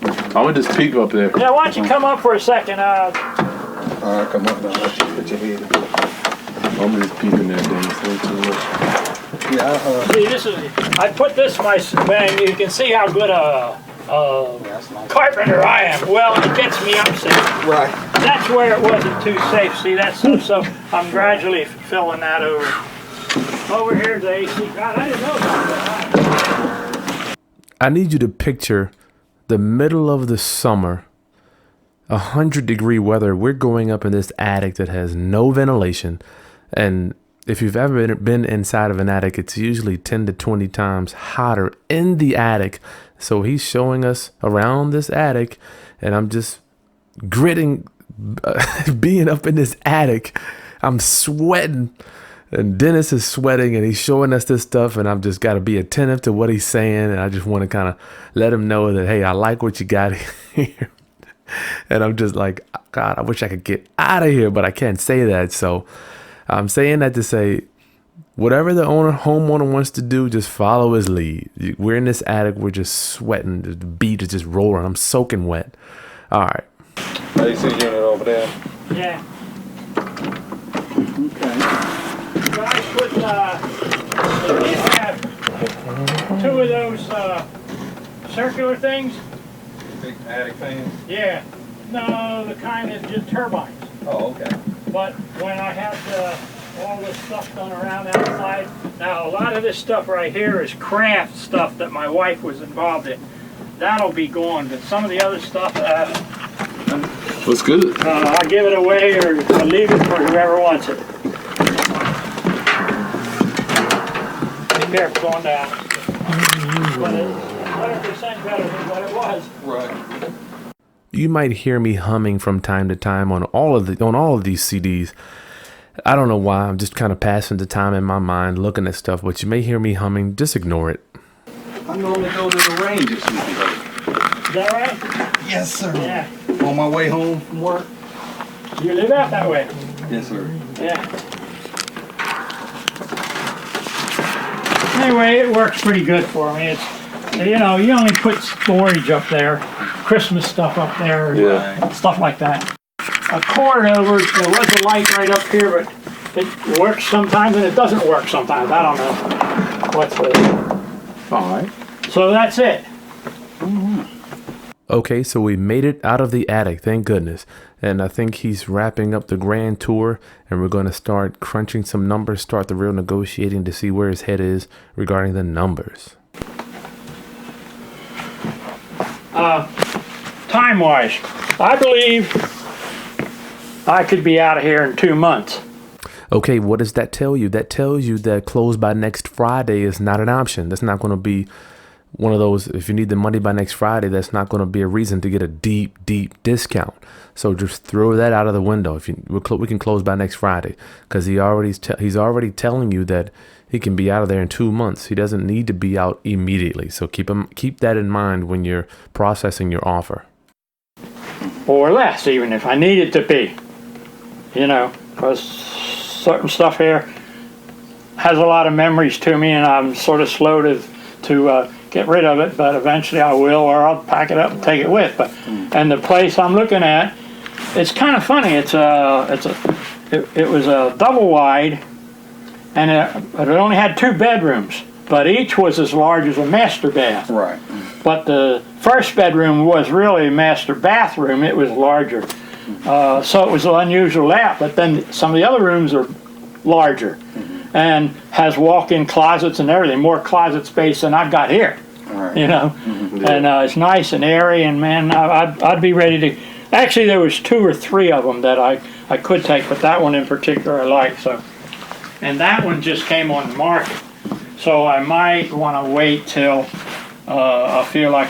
S3: I'm gonna just peek up there.
S2: Yeah, why don't you come up for a second?
S4: All right, come up now. Let you put your head in.
S3: I'm just peeping there, Dennis. Too much.
S4: Yeah,
S2: See, this is. I put this man. You can see how good a
S4: that's nice.
S2: carpenter I am. Well, it gets me upset.
S4: Right.
S2: That's where it wasn't too safe. See, that's so I'm gradually filling that over. Over here's the AC. God, I didn't know about that.
S1: I need you to picture the middle of the summer, 100-degree weather. We're going up in this attic that has no ventilation. And if you've ever been inside of an attic, it's usually 10 to 20 times hotter in the attic. So he's showing us around this attic, and I'm just gritting, being up in this attic. I'm sweating, and Dennis is sweating, and he's showing us this stuff, and I've just got to be attentive to what he's saying, and I just want to kind of let him know that, hey, I like what you got here. And I'm just like, God, I wish I could get out of here, but I can't say that. So I'm saying that to say, whatever the homeowner wants to do, just follow his lead. We're in this attic. We're just sweating. The beat is just rolling. I'm soaking wet. All right.
S4: AC unit over there.
S2: Yeah.
S4: Okay.
S2: Guys put, they did have two of those circular things.
S4: Big attic fans.
S2: Yeah. No, the kind that just turbines.
S4: Oh, okay.
S2: But when I had all this stuff done around outside, now a lot of this stuff right here is craft stuff that my wife was involved in. That'll be gone, but some of the other stuff,
S3: What's good?
S2: I'll give it away or I'll leave it for whoever wants it. Be careful going down. But it's 100% better than what it was.
S4: Right.
S1: You might hear me humming from time to time on all of these CDs. I don't know why. I'm just kind of passing the time in my mind, looking at stuff. But you may hear me humming. Just ignore it.
S4: I normally go to the range at Sleepy Hole.
S2: Is that right?
S4: Yes, sir.
S2: Yeah.
S4: On my way home from work.
S2: You live out that way?
S4: Yes, sir.
S2: Yeah. Anyway, it works pretty good for me. It's, you know, you only put storage up there, Christmas stuff up there,
S3: Yeah.
S2: stuff like that. A cord over, there was a light right up here, but it works sometimes and it doesn't work sometimes. I don't know what's with it.
S3: All right.
S2: So that's it.
S1: Okay, so we made it out of the attic, thank goodness. And I think he's wrapping up the grand tour, and we're going to start crunching some numbers, start the real negotiating to see where his head is regarding the numbers.
S2: Time-wise, I believe I could be out of here in 2 months.
S1: Okay, what does that tell you? That tells you that close by next Friday is not an option. That's not going to be one of those, if you need the money by next Friday, that's not going to be a reason to get a deep discount. So just throw that out of the window. If we can close by next Friday, because he's already telling you that he can be out of there in 2 months. He doesn't need to be out immediately. So keep that in mind when you're processing your offer.
S2: Or less, even if I need it to be. You know, because certain stuff here has a lot of memories to me, and I'm sort of slow to get rid of it, but eventually I will, or I'll pack it up and take it with. But and the place I'm looking at, it's kind of funny. It was a double wide, and it only had 2 bedrooms, but each was as large as a master bath.
S4: Right.
S2: But the first bedroom was really a master bathroom. It was larger, so it was an unusual layout. But then some of the other rooms are larger. and has walk-in closets and everything, more closet space than I've got here.
S4: Right.
S2: You know, and it's nice and airy, and man, I'd be ready to. Actually, there was 2 or 3 of them that I could take, but that one in particular I like. So, and that one just came on the market, so I might want to wait till I feel like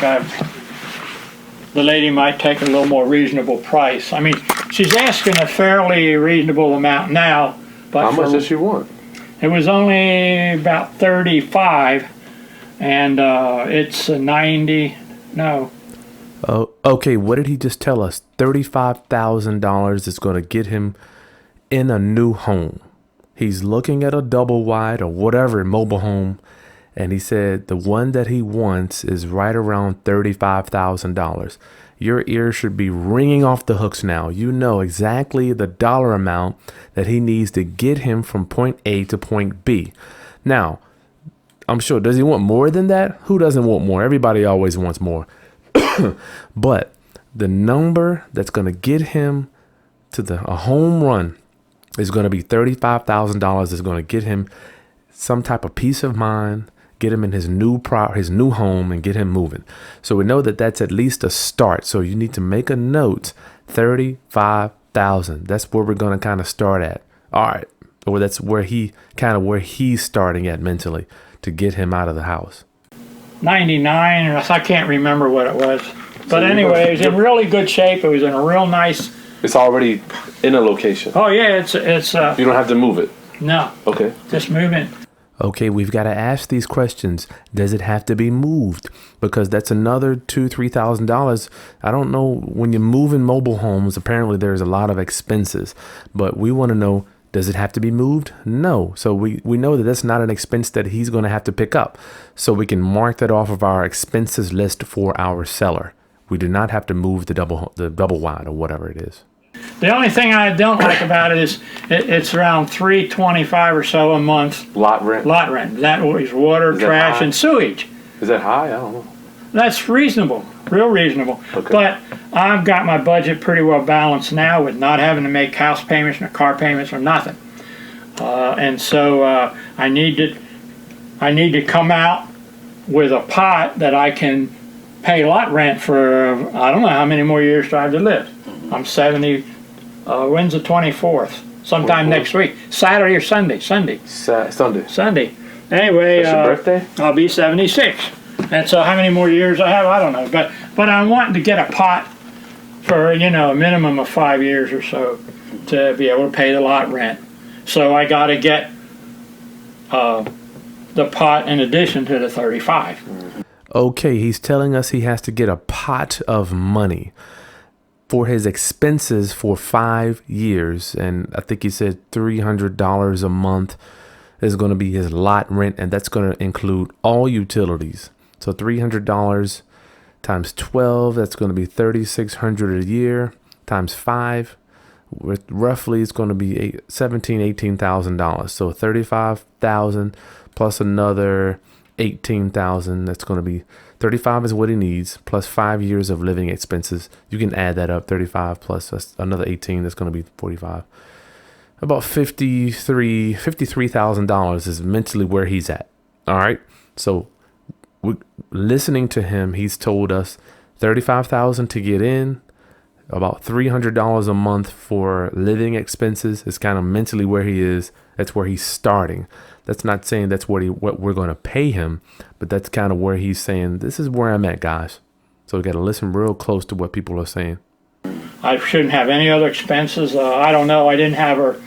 S2: the lady might take a little more reasonable price. I mean, she's asking a fairly reasonable amount now, but
S3: How much does she want?
S2: it was only about 35, and it's a 90. No.
S1: Oh, okay. What did he just tell us? $35,000 is going to get him in a new home. He's looking at a double wide or whatever mobile home, and he said the one that he wants is right around $35,000. Your ears should be ringing off the hooks now. You know exactly the dollar amount that he needs to get him from point A to point B. Now, I'm sure, does he want more than that? Who doesn't want more? Everybody always wants more. But the number that's going to get him to a home run is going to be $35,000. Is going to get him some type of peace of mind, get him in his new home, and get him moving. So we know that that's at least a start. So you need to make a note, $35,000. That's where we're going to kind of start at. All right. Or that's where he's starting at mentally to get him out of the house.
S2: 99, or I can't remember what it was. But anyway, it was in really good shape. It was in a real nice.
S3: It's already in a location.
S2: Oh yeah, it's
S3: You don't have to move it.
S2: no,
S3: Okay.
S2: just moving.
S1: Okay, we've got to ask these questions. Does it have to be moved? Because that's another $2,000-$3,000. I don't know. When you move in mobile homes, apparently there's a lot of expenses. But we want to know, does it have to be moved? No. So we know that that's not an expense that he's going to have to pick up. So we can mark that off of our expenses list for our seller. We do not have to move the double wide or whatever it is.
S2: The only thing I don't like about it is it's around $325 or so a month.
S3: Lot rent.
S2: Lot rent. That is water,
S3: Is that
S2: trash,
S3: high?
S2: and sewage.
S3: Is that high? I don't know.
S2: That's reasonable, real reasonable.
S3: Okay.
S2: But I've got my budget pretty well balanced now with not having to make house payments or car payments or nothing. And so I need to come out with a pot that I can pay lot rent for. I don't know how many more years do I have to live. I'm 70. When's the 24th? Sometime
S3: 24th.
S2: next week. Saturday or Sunday? Sunday.
S3: Sunday.
S2: Anyway,
S3: That's your birthday?
S2: I'll be 76. And so how many more years I have, I don't know. But I'm wanting to get a pot for, a minimum of 5 years or so to be able to pay the lot rent. So I got to get the pot in addition to the 35.
S1: Okay, he's telling us he has to get a pot of money for his expenses for 5 years. And I think he said $300 a month is going to be his lot rent, and that's going to include all utilities. So $300 times 12, that's going to be $3,600 a year, times 5, with roughly it's going to be $18,000. So $35,000 plus another $18,000. That's going to be 35 is what he needs, plus 5 years of living expenses. You can add that up. 35 plus another 18. That's going to be 45. About $53,000 is mentally where he's at. All right. So listening to him, he's told us $35,000 to get in, about $300 a month for living expenses is kind of mentally where he is. That's where he's starting. That's not saying that's what we're going to pay him, but that's kind of where he's saying, this is where I'm at, guys. So we got to listen real close to what people are saying.
S2: I shouldn't have any other expenses. I don't know. I didn't have her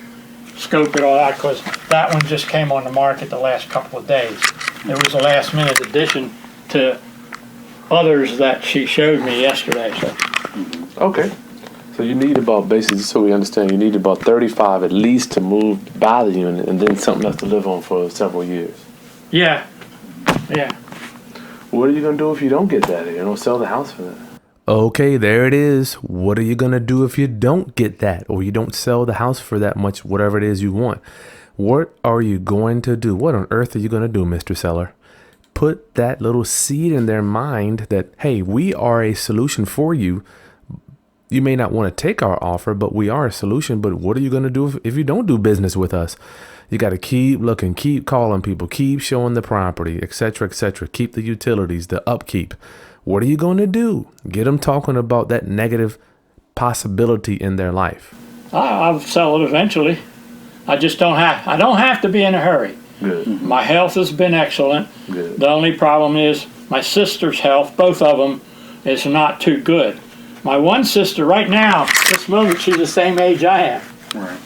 S2: scope it all out because that one just came on the market the last couple of days. It was a last minute addition to others that she showed me yesterday. So.
S3: Okay. So you need about, basically, so we understand, you need about 35 at least to move, buy the unit, and then something else to live on for several years.
S2: Yeah.
S3: What are you going to do if you don't get that? You don't sell the house for that.
S1: Okay, there it is. What are you going to do if you don't get that, or you don't sell the house for that much, whatever it is you want? What are you going to do? What on earth are you going to do, Mr. Seller? Put that little seed in their mind that, hey, we are a solution for you. You may not want to take our offer, but we are a solution. But what are you going to do if you don't do business with us? You got to keep looking, keep calling people, keep showing the property, etc., etc. Keep the utilities, the upkeep. What are you going to do? Get them talking about that negative possibility in their life.
S2: I'll sell it eventually. I just don't have to be in a hurry.
S3: Good.
S2: My health has been excellent.
S3: Good.
S2: The only problem is my sister's health, both of them, is not too good. My one sister right now, this moment, she's the same age I am.
S4: Right.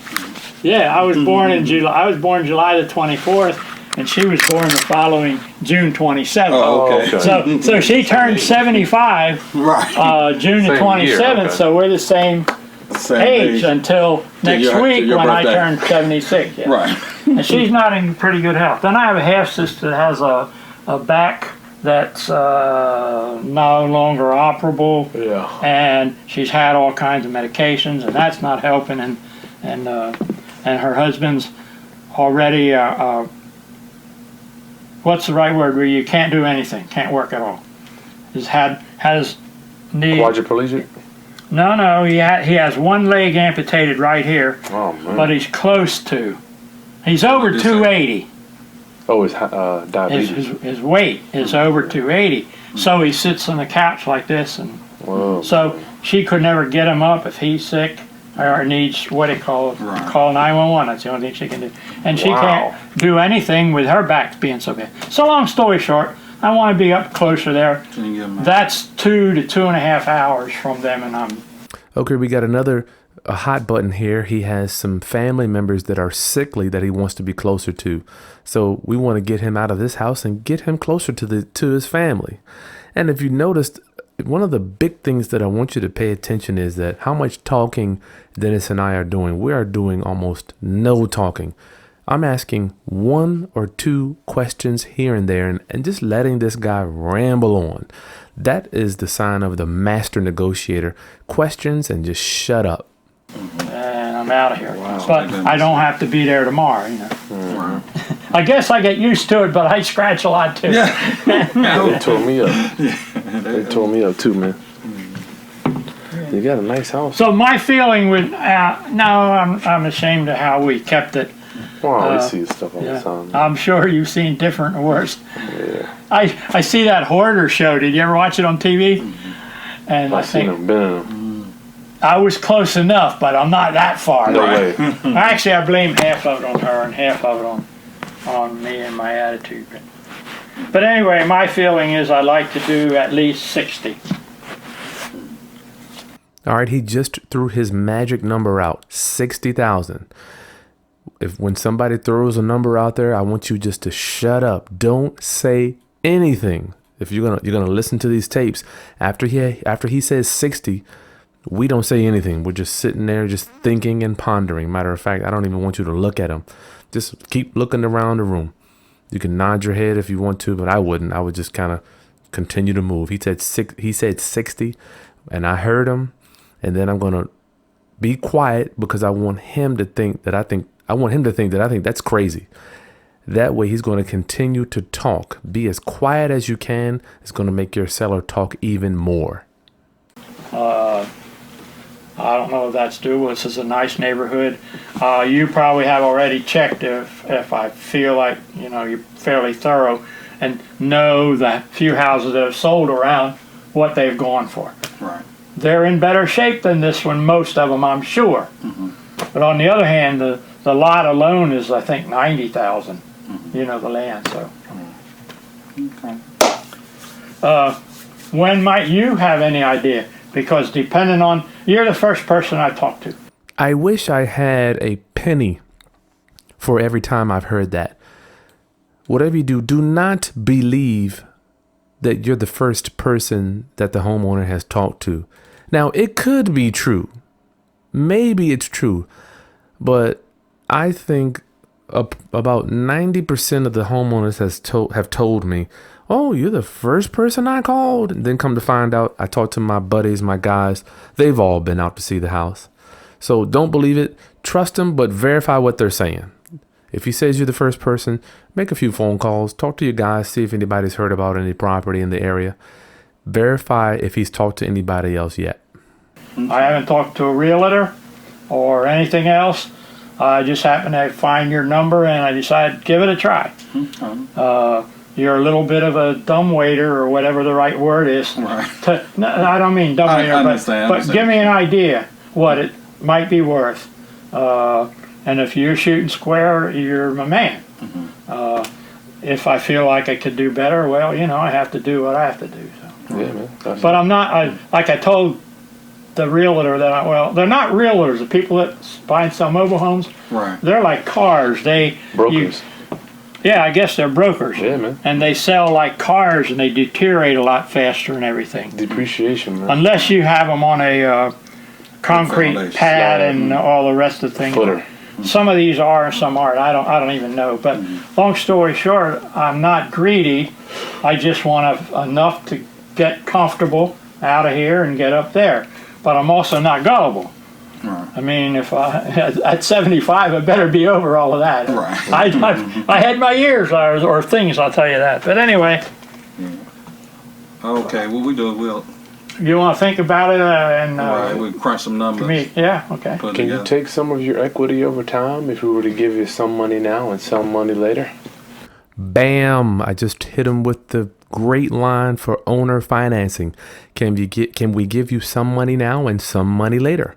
S2: Yeah, I was born in July. I was born July the 24th, and she was born the following June 27th.
S4: Oh, okay.
S2: So she turned 75
S4: Right.
S2: June the
S3: Same
S2: 27th,
S3: year, okay.
S2: so we're the same age until next
S4: your-
S2: week
S4: your
S2: when
S4: birthday.
S2: I turn 76. Yeah.
S4: Right.
S2: And she's not in pretty good health. Then I have a half sister that has a back that's no longer operable,
S3: Yeah.
S2: and she's had all kinds of medications, and that's not helping. And her husband's already what's the right word? Where you can't do anything, can't work at all. Has knee.
S3: Quadriplegic?
S2: No, he has one leg amputated right here,
S3: Oh, man.
S2: but he's close to. He's over
S4: Yes,
S2: 280.
S3: Oh, it's diabetes.
S2: His weight is over 280. So he sits on the couch like this, and
S3: Whoa.
S2: so she could never get him up if he's sick or needs what they call
S4: Right.
S2: call 911. That's the only thing she can do, and she
S3: Wow.
S2: can't do anything with her back being so bad. So long story short, I want to be up closer there.
S4: Can you give 'em a-
S2: That's 2 to 2.5 hours from them, and I'm.
S1: Okay, we got a hot button here. He has some family members that are sickly that he wants to be closer to. So we want to get him out of this house and get him closer to his family. And if you noticed, one of the big things that I want you to pay attention is that how much talking Dennis and I are doing. We are doing almost no talking. I'm asking 1 or 2 questions here and there and just letting this guy ramble on. That is the sign of the master negotiator. Questions and just shut up.
S2: And I'm out of here.
S4: Wow.
S2: But I don't have to be there tomorrow, you know.
S4: Right.
S2: I guess I get used to it, but I scratch a lot too.
S3: They tore me up. They tore me up too, man. You got a nice house.
S2: So my feeling with I'm ashamed of how we kept it.
S3: Wow, we see stuff all the
S2: Yeah.
S3: time.
S2: I'm sure you've seen different and worse.
S3: Yeah.
S2: I see that hoarder show. Did you ever watch it on TV? And I
S3: I've seen
S2: think
S3: them, been in them.
S2: I was close enough, but I'm not that far.
S3: No way.
S2: Actually, I blame half of it on her and half of it on me and my attitude. But anyway, my feeling is I like to do at least 60.
S1: All right, he just threw his magic number out, 60,000. When somebody throws a number out there, I want you just to shut up. Don't say anything. If you're gonna listen to these tapes, after he says 60, we don't say anything. We're just sitting there, just thinking and pondering. Matter of fact, I don't even want you to look at him. Just keep looking around the room. You can nod your head if you want to, but I wouldn't. I would just kind of continue to move. He said 60, and I heard him. And then I'm gonna be quiet because I want him to think that I think that's crazy. That way he's going to continue to talk. Be as quiet as you can. It's going to make your seller talk even more.
S2: I don't know if that's doable. This is a nice neighborhood. You probably have already checked if I feel like you're fairly thorough and know the few houses that have sold around what they've gone for.
S4: Right.
S2: They're in better shape than this one, most of them, I'm sure. But on the other hand, the lot alone is, I think, 90,000. The land. So, when might you have any idea? Because depending on, you're the first person I talked to.
S1: I wish I had a penny for every time I've heard that. Whatever you do not believe that you're the first person that the homeowner has talked to. Now, it could be true. Maybe it's true. But I think about 90% of the homeowners have told me, oh, you're the first person I called. And then come to find out, I talked to my buddies, my guys. They've all been out to see the house. So don't believe it. Trust them, but verify what they're saying. If he says you're the first person, make a few phone calls. Talk to your guys. See if anybody's heard about any property in the area. Verify if he's talked to anybody else yet.
S2: I haven't talked to a realtor or anything else. I just happened to find your number, and I decided give it a try. You're a little bit of a dumbwaiter, or whatever the right word is.
S4: Right.
S2: No, I don't mean dumbwaiter, but give me an idea what it might be worth. And if you're shooting square, you're my man. If I feel like I could do better, well, you know, I have to do what I have to do. So.
S3: Yeah, man.
S2: But I'm not, like I told the realtor that well, they're not realtors. The people that buy and sell mobile homes,
S4: Right.
S2: they're like cars.
S3: Brokers.
S2: Yeah, I guess they're brokers.
S3: Yeah, man.
S2: And they sell like cars, and they deteriorate a lot faster and everything.
S3: Depreciation, man.
S2: Unless you have them on a concrete
S4: foundation.
S2: pad and all the rest of the things.
S3: Footer.
S2: Some of these are, and some aren't. I don't even know. But long story short, I'm not greedy. I just want enough to get comfortable out of here and get up there. But I'm also not gullible.
S4: Right.
S2: I mean, if at 75, I better be over all of that.
S4: Right.
S2: I had my years or things, I'll tell you that. But anyway,
S4: Okay, what we do, we'll
S2: you want to think about it and
S4: right, we'll crunch some numbers.
S2: yeah, okay.
S4: Put it
S3: Can you
S4: together.
S3: take some of your equity over time if we were to give you some money now and some money later?
S1: Bam! I just hit him with the great line for owner financing. Can we give you some money now and some money later?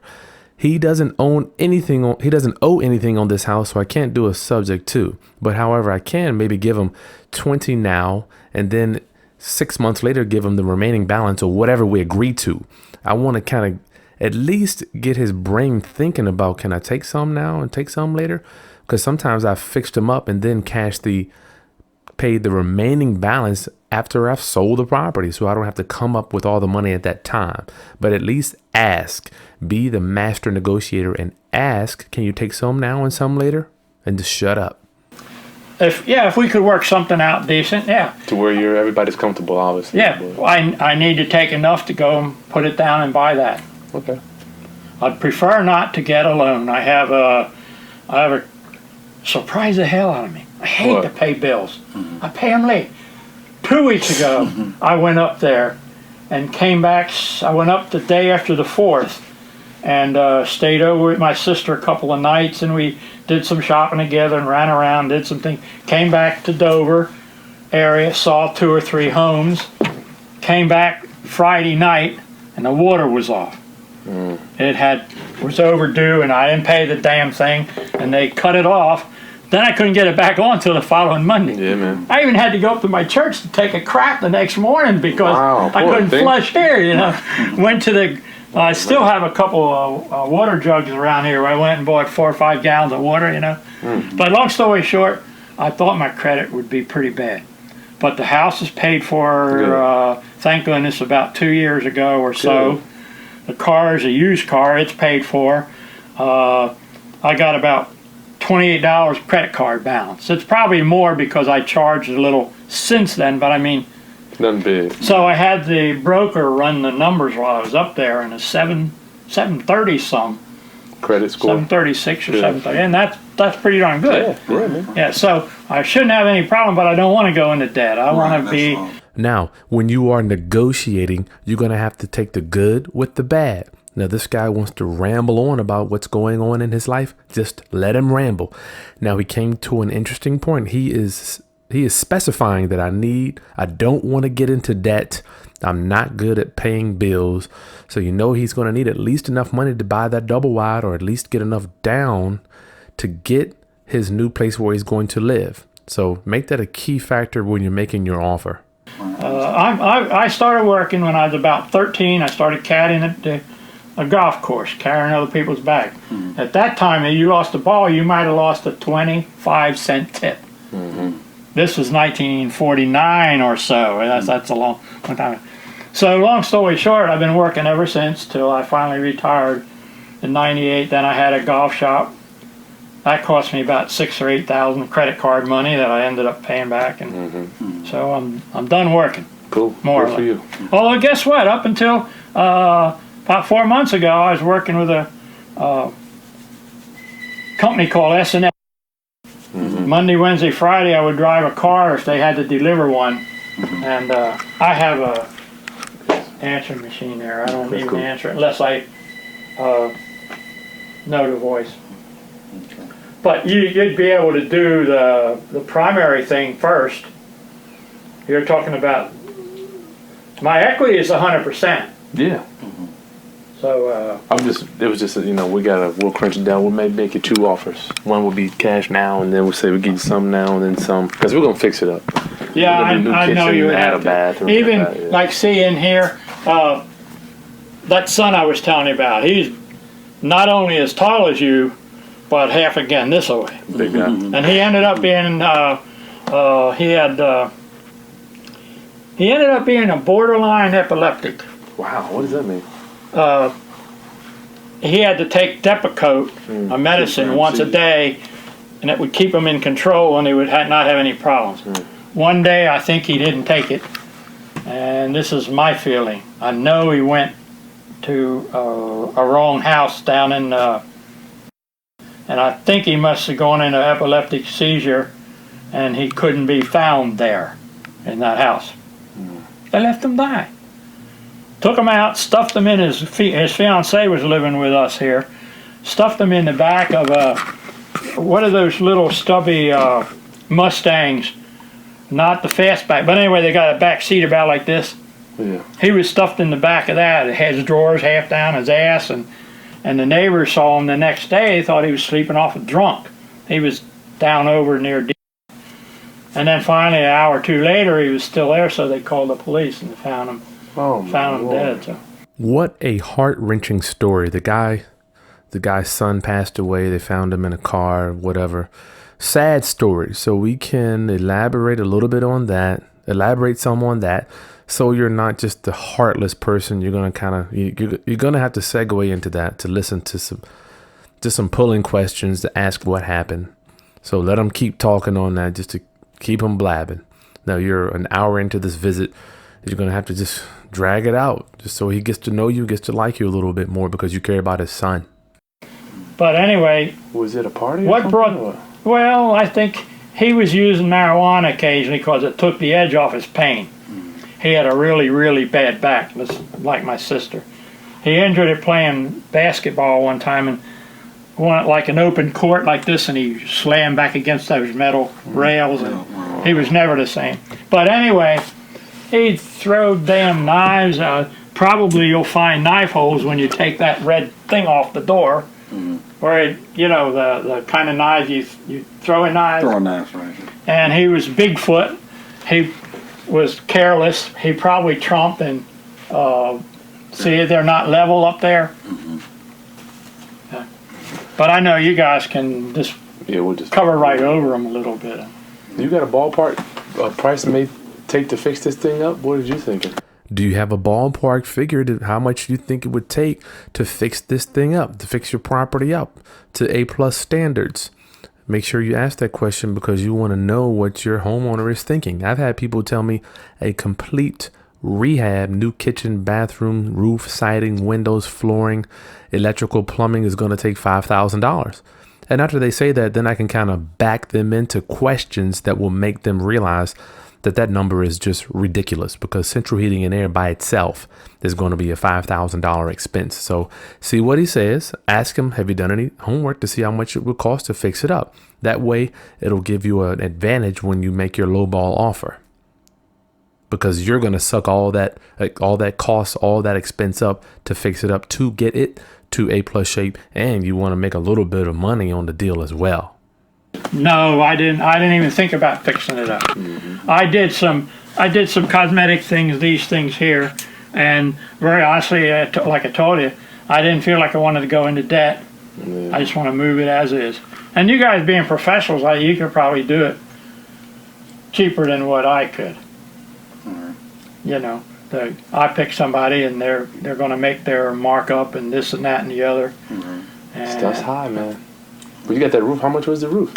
S1: He doesn't own anything. He doesn't owe anything on this house, so I can't do a subject to. But however, I can maybe give him 20 now, and then 6 months later give him the remaining balance or whatever we agree to. I want to kind of at least get his brain thinking about, can I take some now and take some later? Because sometimes I've fixed him up and then paid the remaining balance after I've sold the property, so I don't have to come up with all the money at that time. But at least ask, be the master negotiator and ask, can you take some now and some later? And just shut up.
S2: If we could work something out decent, yeah.
S3: To where everybody's comfortable, obviously.
S2: Yeah, I need to take enough to go and put it down and buy that.
S3: Okay.
S2: I'd prefer not to get a loan. I have a surprise the hell out of me. I hate to pay bills. I pay them late. 2 weeks ago, I went up there and came back. I went up the day after the 4th and stayed over with my sister a couple of nights, and we did some shopping together and ran around, did some things. Came back to Dover area, saw 2 or 3 homes. Came back Friday night, and the water was off. It was overdue, and I didn't pay the damn thing, and they cut it off. Then I couldn't get it back on until the following Monday.
S3: Yeah, man.
S2: I even had to go up to my church to take a crap the next morning because I couldn't flush here, you know. Went to I still have a couple of water jugs around here where I went and bought 4 or 5 gallons of water, you know. But long story short, I thought my credit would be pretty bad. But the house is paid for, thank goodness, about 2 years ago or so. The car is a used car, it's paid for. I got about $28 credit card balance. It's probably more because I charged a little since then, but I mean,
S3: Nothing big.
S2: so I had the broker run the numbers while I was up there, and a 730 some,
S3: Credit score.
S2: 736 or
S3: Good.
S2: 730, and that's pretty darn good.
S3: Yeah, man.
S2: Yeah, so I shouldn't have any problem, but I don't want to go into debt. I want to be.
S1: Now, when you are negotiating, you're going to have to take the good with the bad. Now, this guy wants to ramble on about what's going on in his life. Just let him ramble. Now, he came to an interesting point. He is specifying that I don't want to get into debt. I'm not good at paying bills. So you know he's going to need at least enough money to buy that double wide, or at least get enough down to get his new place where he's going to live. So make that a key factor when you're making your offer.
S2: I started working when I was about 13. I started caddying at a golf course, carrying other people's bag. At that time, if you lost a ball, you might have lost a 25-cent tip. This was 1949 or so. That's a long time. So long story short, I've been working ever since till I finally retired in '98. Then I had a golf shop. That cost me about $6,000 or $8,000 credit card money that I ended up paying back, and so I'm done working.
S3: Cool.
S2: More
S3: Good for you.
S2: Although guess what? Up until about 4 months ago, I was working with a company called S&S. Monday, Wednesday, Friday, I would drive a car if they had to deliver one, and I have a answering machine there. I don't even answer it unless I know the voice. But you'd be able to do the primary thing first. You're talking about, my equity is 100%.
S3: Yeah.
S2: So
S3: it was just, we'll crunch it down. We'll maybe make it 2 offers. One will be cash now, and then we'll say we give you some now and then some, because we're gonna fix it up.
S2: yeah, I know you would
S3: add
S2: have
S3: a bathroom.
S2: to. Even
S3: add a bath,
S2: like see in here, that son I was telling you about, he's not only as tall as you, but half again this way.
S3: big guy.
S2: And he ended up being he ended up being a borderline epileptic.
S3: Wow, what does that mean?
S2: He had to take Depakote, a medicine, once a day, and it would keep him in control and he would not have any problems. One day I think he didn't take it, and this is my feeling. I know he went to a wrong house down in and I think he must have gone into epileptic seizure, and he couldn't be found there in that house. They left him die. Took him out, stuffed him in his fiancée was living with us here, stuffed him in the back of one of those little stubby Mustangs, not the fastback, but anyway, they got a back seat about like this.
S3: Yeah.
S2: He was stuffed in the back of that. It had his drawers half down his ass, and the neighbors saw him the next day, thought he was sleeping off a drunk. He was down over near D. And then finally, an hour or two later, he was still there, so they called the police and found him. Found him dead. So.
S1: What a heart-wrenching story. The guy's son passed away. They found him in a car, whatever. Sad story. So we can elaborate a little bit on that, elaborate some on that, so you're not just the heartless person. You're going to you're going to have to segue into that to listen to some pulling questions to ask what happened. So let them keep talking on that just to keep them blabbing. Now you're an hour into this visit. You're going to have to just drag it out just so he gets to know you, gets to like you a little bit more because you care about his son.
S2: But anyway,
S3: Was it a party?
S2: Well, I think he was using marijuana occasionally because it took the edge off his pain. He had a really, really bad back, like my sister. He injured it playing basketball one time and went like an open court like this, and he slammed back against those metal rails, and he was never the same. But anyway, he'd throw damn knives. Probably you'll find knife holes when you take that red thing off the door, where the kind of knives you throw in knives.
S4: Throwing knives, right.
S2: And he was Bigfoot. He was careless. He probably trumped and see they're not level up there. But I know you guys can just
S3: we'll just
S2: cover right over them a little bit.
S3: You got a ballpark price it may take to fix this thing up? What did you thinking?
S1: Do you have a ballpark figure to how much you think it would take to fix this thing up, to fix your property up to A+ standards? Make sure you ask that question because you want to know what your homeowner is thinking. I've had people tell me a complete rehab, new kitchen, bathroom, roof, siding, windows, flooring, electrical, plumbing is going to take $5,000. And after they say that, then I can kind of back them into questions that will make them realize that number is just ridiculous because central heating and air by itself is going to be a $5,000 expense. So see what he says. Ask him, have you done any homework to see how much it would cost to fix it up? That way, it'll give you an advantage when you make your lowball offer. Because you're going to suck all that cost, all that expense up to fix it up, to get it to A+ shape, and you want to make a little bit of money on the deal as well.
S2: No, I didn't even think about fixing it up. I did some cosmetic things, these things here, and very honestly, like I told you, I didn't feel like I wanted to go into debt. I just want to move it as is. And you guys being professionals, you could probably do it cheaper than what I could. I pick somebody and they're going to make their markup and this and that and the other. And
S3: Stuff's high, man. But you got that roof. How much was the roof?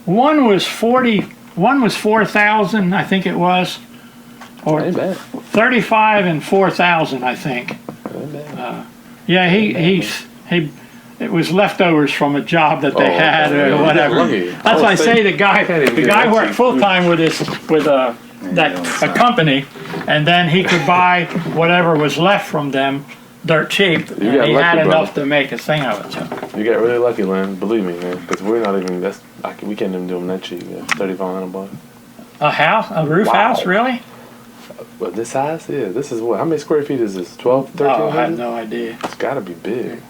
S2: One was 4,000, I think it was, or
S3: Ain't bad.
S2: 35 and 4,000, I think.
S3: Ain't bad.
S2: It was leftovers from a job that they had or
S3: yeah,
S2: whatever.
S3: lucky.
S2: That's why I say the guy worked full time with a company, and then he could buy whatever was left from them dirt cheap, and
S3: got
S2: he
S3: lucky,
S2: had
S3: brother.
S2: enough to make a thing of it. So.
S3: You got really lucky, Lynn. Believe me, man. Because we're not even. We can't even do them that cheap. Yeah, $3,500.
S2: A house, a roof
S3: Wow.
S2: house, really?
S3: Well, this size, yeah. This is what? How many square feet is this? 12, 13?
S2: Oh, I have no idea.
S3: It's got to be big.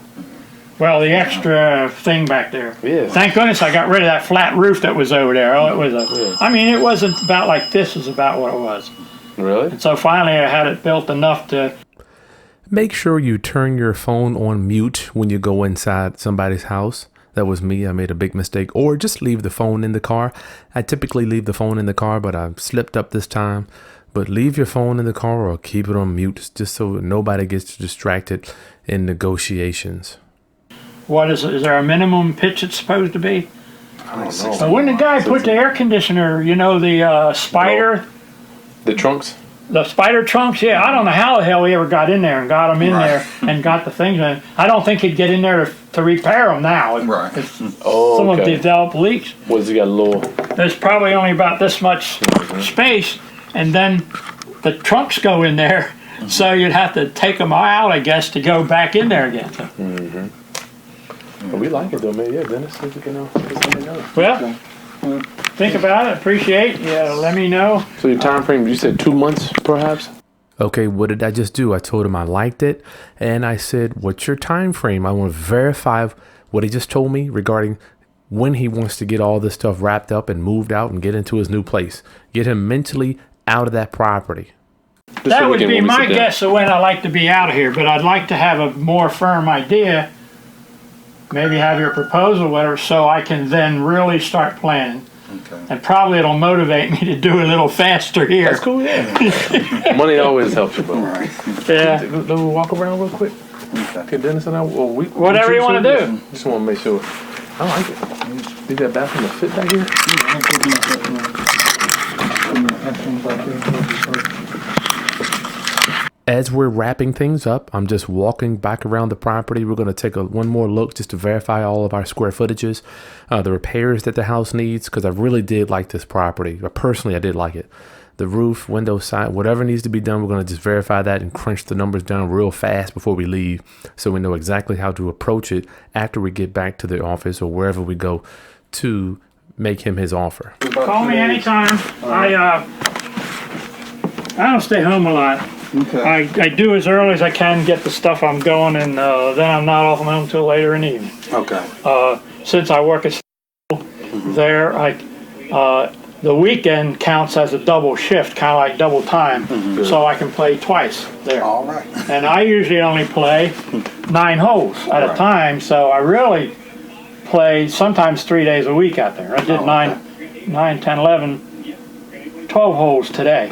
S2: Well, the extra thing back there.
S3: Yeah.
S2: Thank goodness I got rid of that flat roof that was over there. Oh, it was
S3: Yeah.
S2: I mean, it wasn't about like this. Is about what it was.
S3: Really?
S2: And so finally, I had it built enough to.
S1: Make sure you turn your phone on mute when you go inside somebody's house. That was me. I made a big mistake. Or just leave the phone in the car. I typically leave the phone in the car, but I slipped up this time. But leave your phone in the car or keep it on mute just so nobody gets distracted in negotiations.
S2: What is it? Is there a minimum pitch it's supposed to be?
S3: I don't know.
S2: So when the guy put the air conditioner, you know, the spider,
S3: The trunks?
S2: the spider trunks, yeah, I don't know how the hell he ever got in there and got them in there and got the things in. I don't think he'd get in there to repair them now.
S4: Right.
S3: Oh,
S2: Some
S3: okay.
S2: of developed leaks.
S3: What does he got a little?
S2: There's probably only about this much space, and then the trunks go in there, so you'd have to take them out, I guess, to go back in there again. So,
S3: We like it though, man. Yeah, Dennis, if you can let me know.
S2: well, think about it, appreciate, yeah, let me know.
S3: So your time frame, you said 2 months, perhaps?
S1: Okay, what did I just do? I told him I liked it, and I said, what's your time frame? I want to verify what he just told me regarding when he wants to get all this stuff wrapped up and moved out and get into his new place. Get him mentally out of that property.
S3: Just
S2: That
S3: so we
S2: would
S3: can-
S2: be
S3: when we
S2: my
S3: sit down.
S2: guess of when I like to be out of here, but I'd like to have a more firm idea. Maybe have your proposal, whatever, so I can then really start planning.
S4: Okay.
S2: And probably it'll motivate me to do a little faster here.
S3: That's cool, yeah. Money always helps you, bro.
S4: Right.
S2: Yeah.
S3: We'll walk around real quick. Okay, Dennis and I, well,
S2: Whatever you wanna do.
S3: Just want to make sure. I like it. You got bathroom to fit back here?
S1: As we're wrapping things up, I'm just walking back around the property. We're going to take one more look just to verify all of our square footages, the repairs that the house needs, because I really did like this property. Personally, I did like it. The roof, window side, whatever needs to be done, we're going to just verify that and crunch the numbers down real fast before we leave, so we know exactly how to approach it after we get back to the office or wherever we go to make him his offer.
S2: Call me anytime. I don't stay home a lot.
S4: Okay.
S2: I do as early as I can get the stuff I'm going, and then I'm not off home until later in the evening.
S4: Okay.
S2: Since I work at there, the weekend counts as a double shift, kind of like double time, so I can play twice there.
S4: All right.
S2: And I usually only play 9 holes at a
S4: Right.
S2: time, so I really play sometimes 3 days a week out there. I did 9, 10, 11, 12 holes today.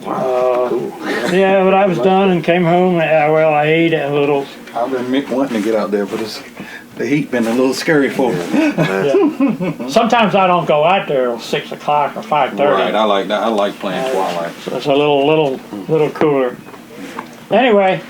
S2: Yeah, but I was done and came home. Well, I ate a little.
S4: I've been wanting to get out there, but the heat been a little scary for me.
S2: Yeah. Sometimes I don't go out there till 6 o'clock or 5:30.
S4: Right. I like that. I like playing Twilight.
S2: So it's a little cooler. Anyway,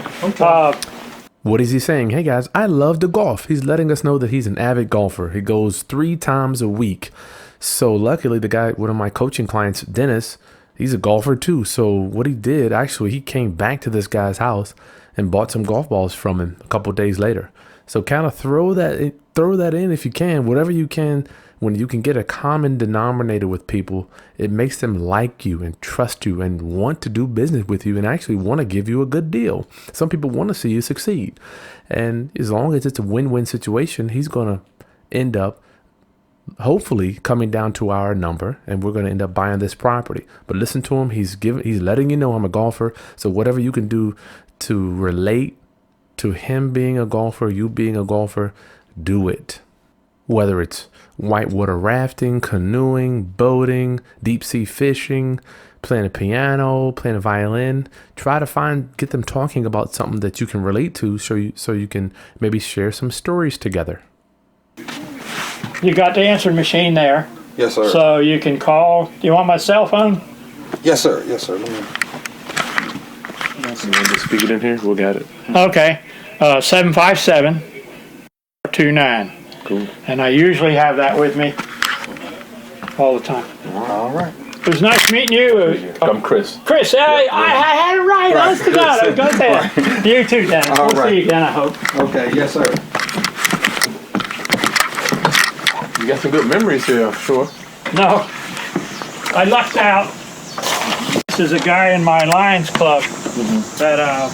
S1: What is he saying? Hey guys, I love to golf. He's letting us know that he's an avid golfer. He goes 3 times a week. So luckily the guy, one of my coaching clients, Dennis, he's a golfer too. So what he did, actually, he came back to this guy's house and bought some golf balls from him a couple days later. So kind of throw that in if you can, whatever you can. When you can get a common denominator with people, it makes them like you and trust you and want to do business with you and actually want to give you a good deal. Some people want to see you succeed. And as long as it's a win-win situation, he's going to end up hopefully coming down to our number, and we're going to end up buying this property. But listen to him. He's letting you know I'm a golfer. So whatever you can do to relate to him being a golfer, you being a golfer, do it. Whether it's whitewater rafting, canoeing, boating, deep sea fishing, playing a piano, playing a violin, try to get them talking about something that you can relate to, so you can maybe share some stories together.
S2: you got the answering machine there,
S4: Yes, sir.
S2: so you can call. Do you want my cell phone?
S4: Yes, sir. Yes, sir. Let me.
S3: You want to speak it in here? We got it.
S2: Okay, 757-29.
S3: Cool.
S2: And I usually have that with me all the time.
S4: All right.
S2: It was nice meeting you.
S3: I'm Chris.
S2: Chris, I had it right. Honest to God. Go ahead. You too, Dennis.
S4: All
S2: We'll
S4: right.
S2: see you again, I hope.
S4: Okay, yes, sir.
S3: You got some good memories here, I'm sure.
S2: No, I lucked out. This is a guy in my Lions Club that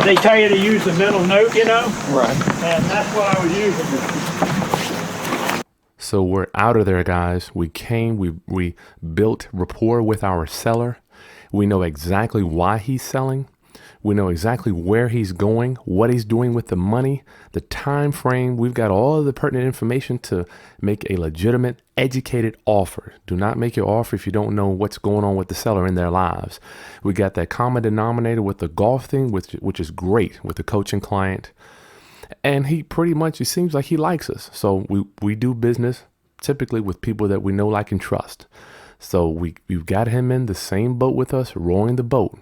S2: they tell you to use the middle note, you know?
S4: Right.
S2: And that's what I was using.
S1: So we're out of there, guys. We built rapport with our seller. We know exactly why he's selling. We know exactly where he's going, what he's doing with the money, the time frame. We've got all of the pertinent information to make a legitimate, educated offer. Do not make your offer if you don't know what's going on with the seller in their lives. We got that common denominator with the golf thing, which is great with the coaching client. And he pretty much, it seems like he likes us. So we do business typically with people that we know, like, and trust. So we've got him in the same boat with us, rowing the boat.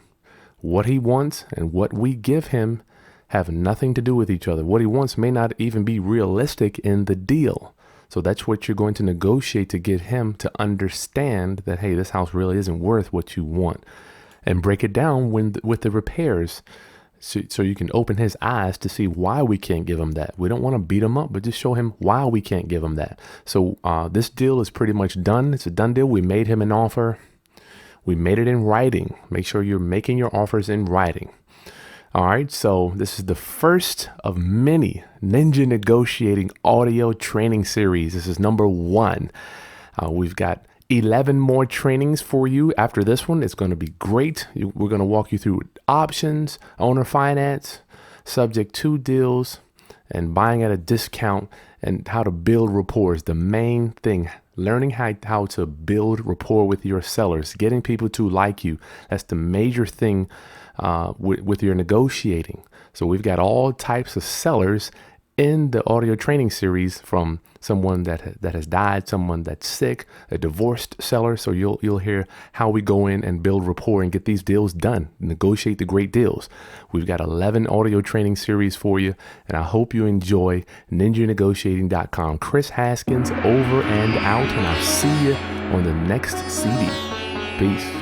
S1: What he wants and what we give him have nothing to do with each other. What he wants may not even be realistic in the deal. So that's what you're going to negotiate to get him to understand that, hey, this house really isn't worth what you want. And break it down with the repairs. So you can open his eyes to see why we can't give him that. We don't want to beat him up, but just show him why we can't give him that. So this deal is pretty much done. It's a done deal. We made him an offer. We made it in writing. Make sure you're making your offers in writing. All right. So this is the first of many Ninja Negotiating audio training series. This is number 1. We've got 11 more trainings for you after this one. It's going to be great. We're going to walk you through options, owner finance, subject to deals, and buying at a discount, and how to build rapport is the main thing. Learning how to build rapport with your sellers, getting people to like you. That's the major thing with your negotiating. So we've got all types of sellers in the audio training series, from someone that has died, someone that's sick, a divorced seller. So you'll hear how we go in and build rapport and get these deals done, negotiate the great deals. We've got 11 audio training series for you, and I hope you enjoy. NinjaNegotiating.com. Chris Haskins over and out, and I'll see you on the next CD. Peace.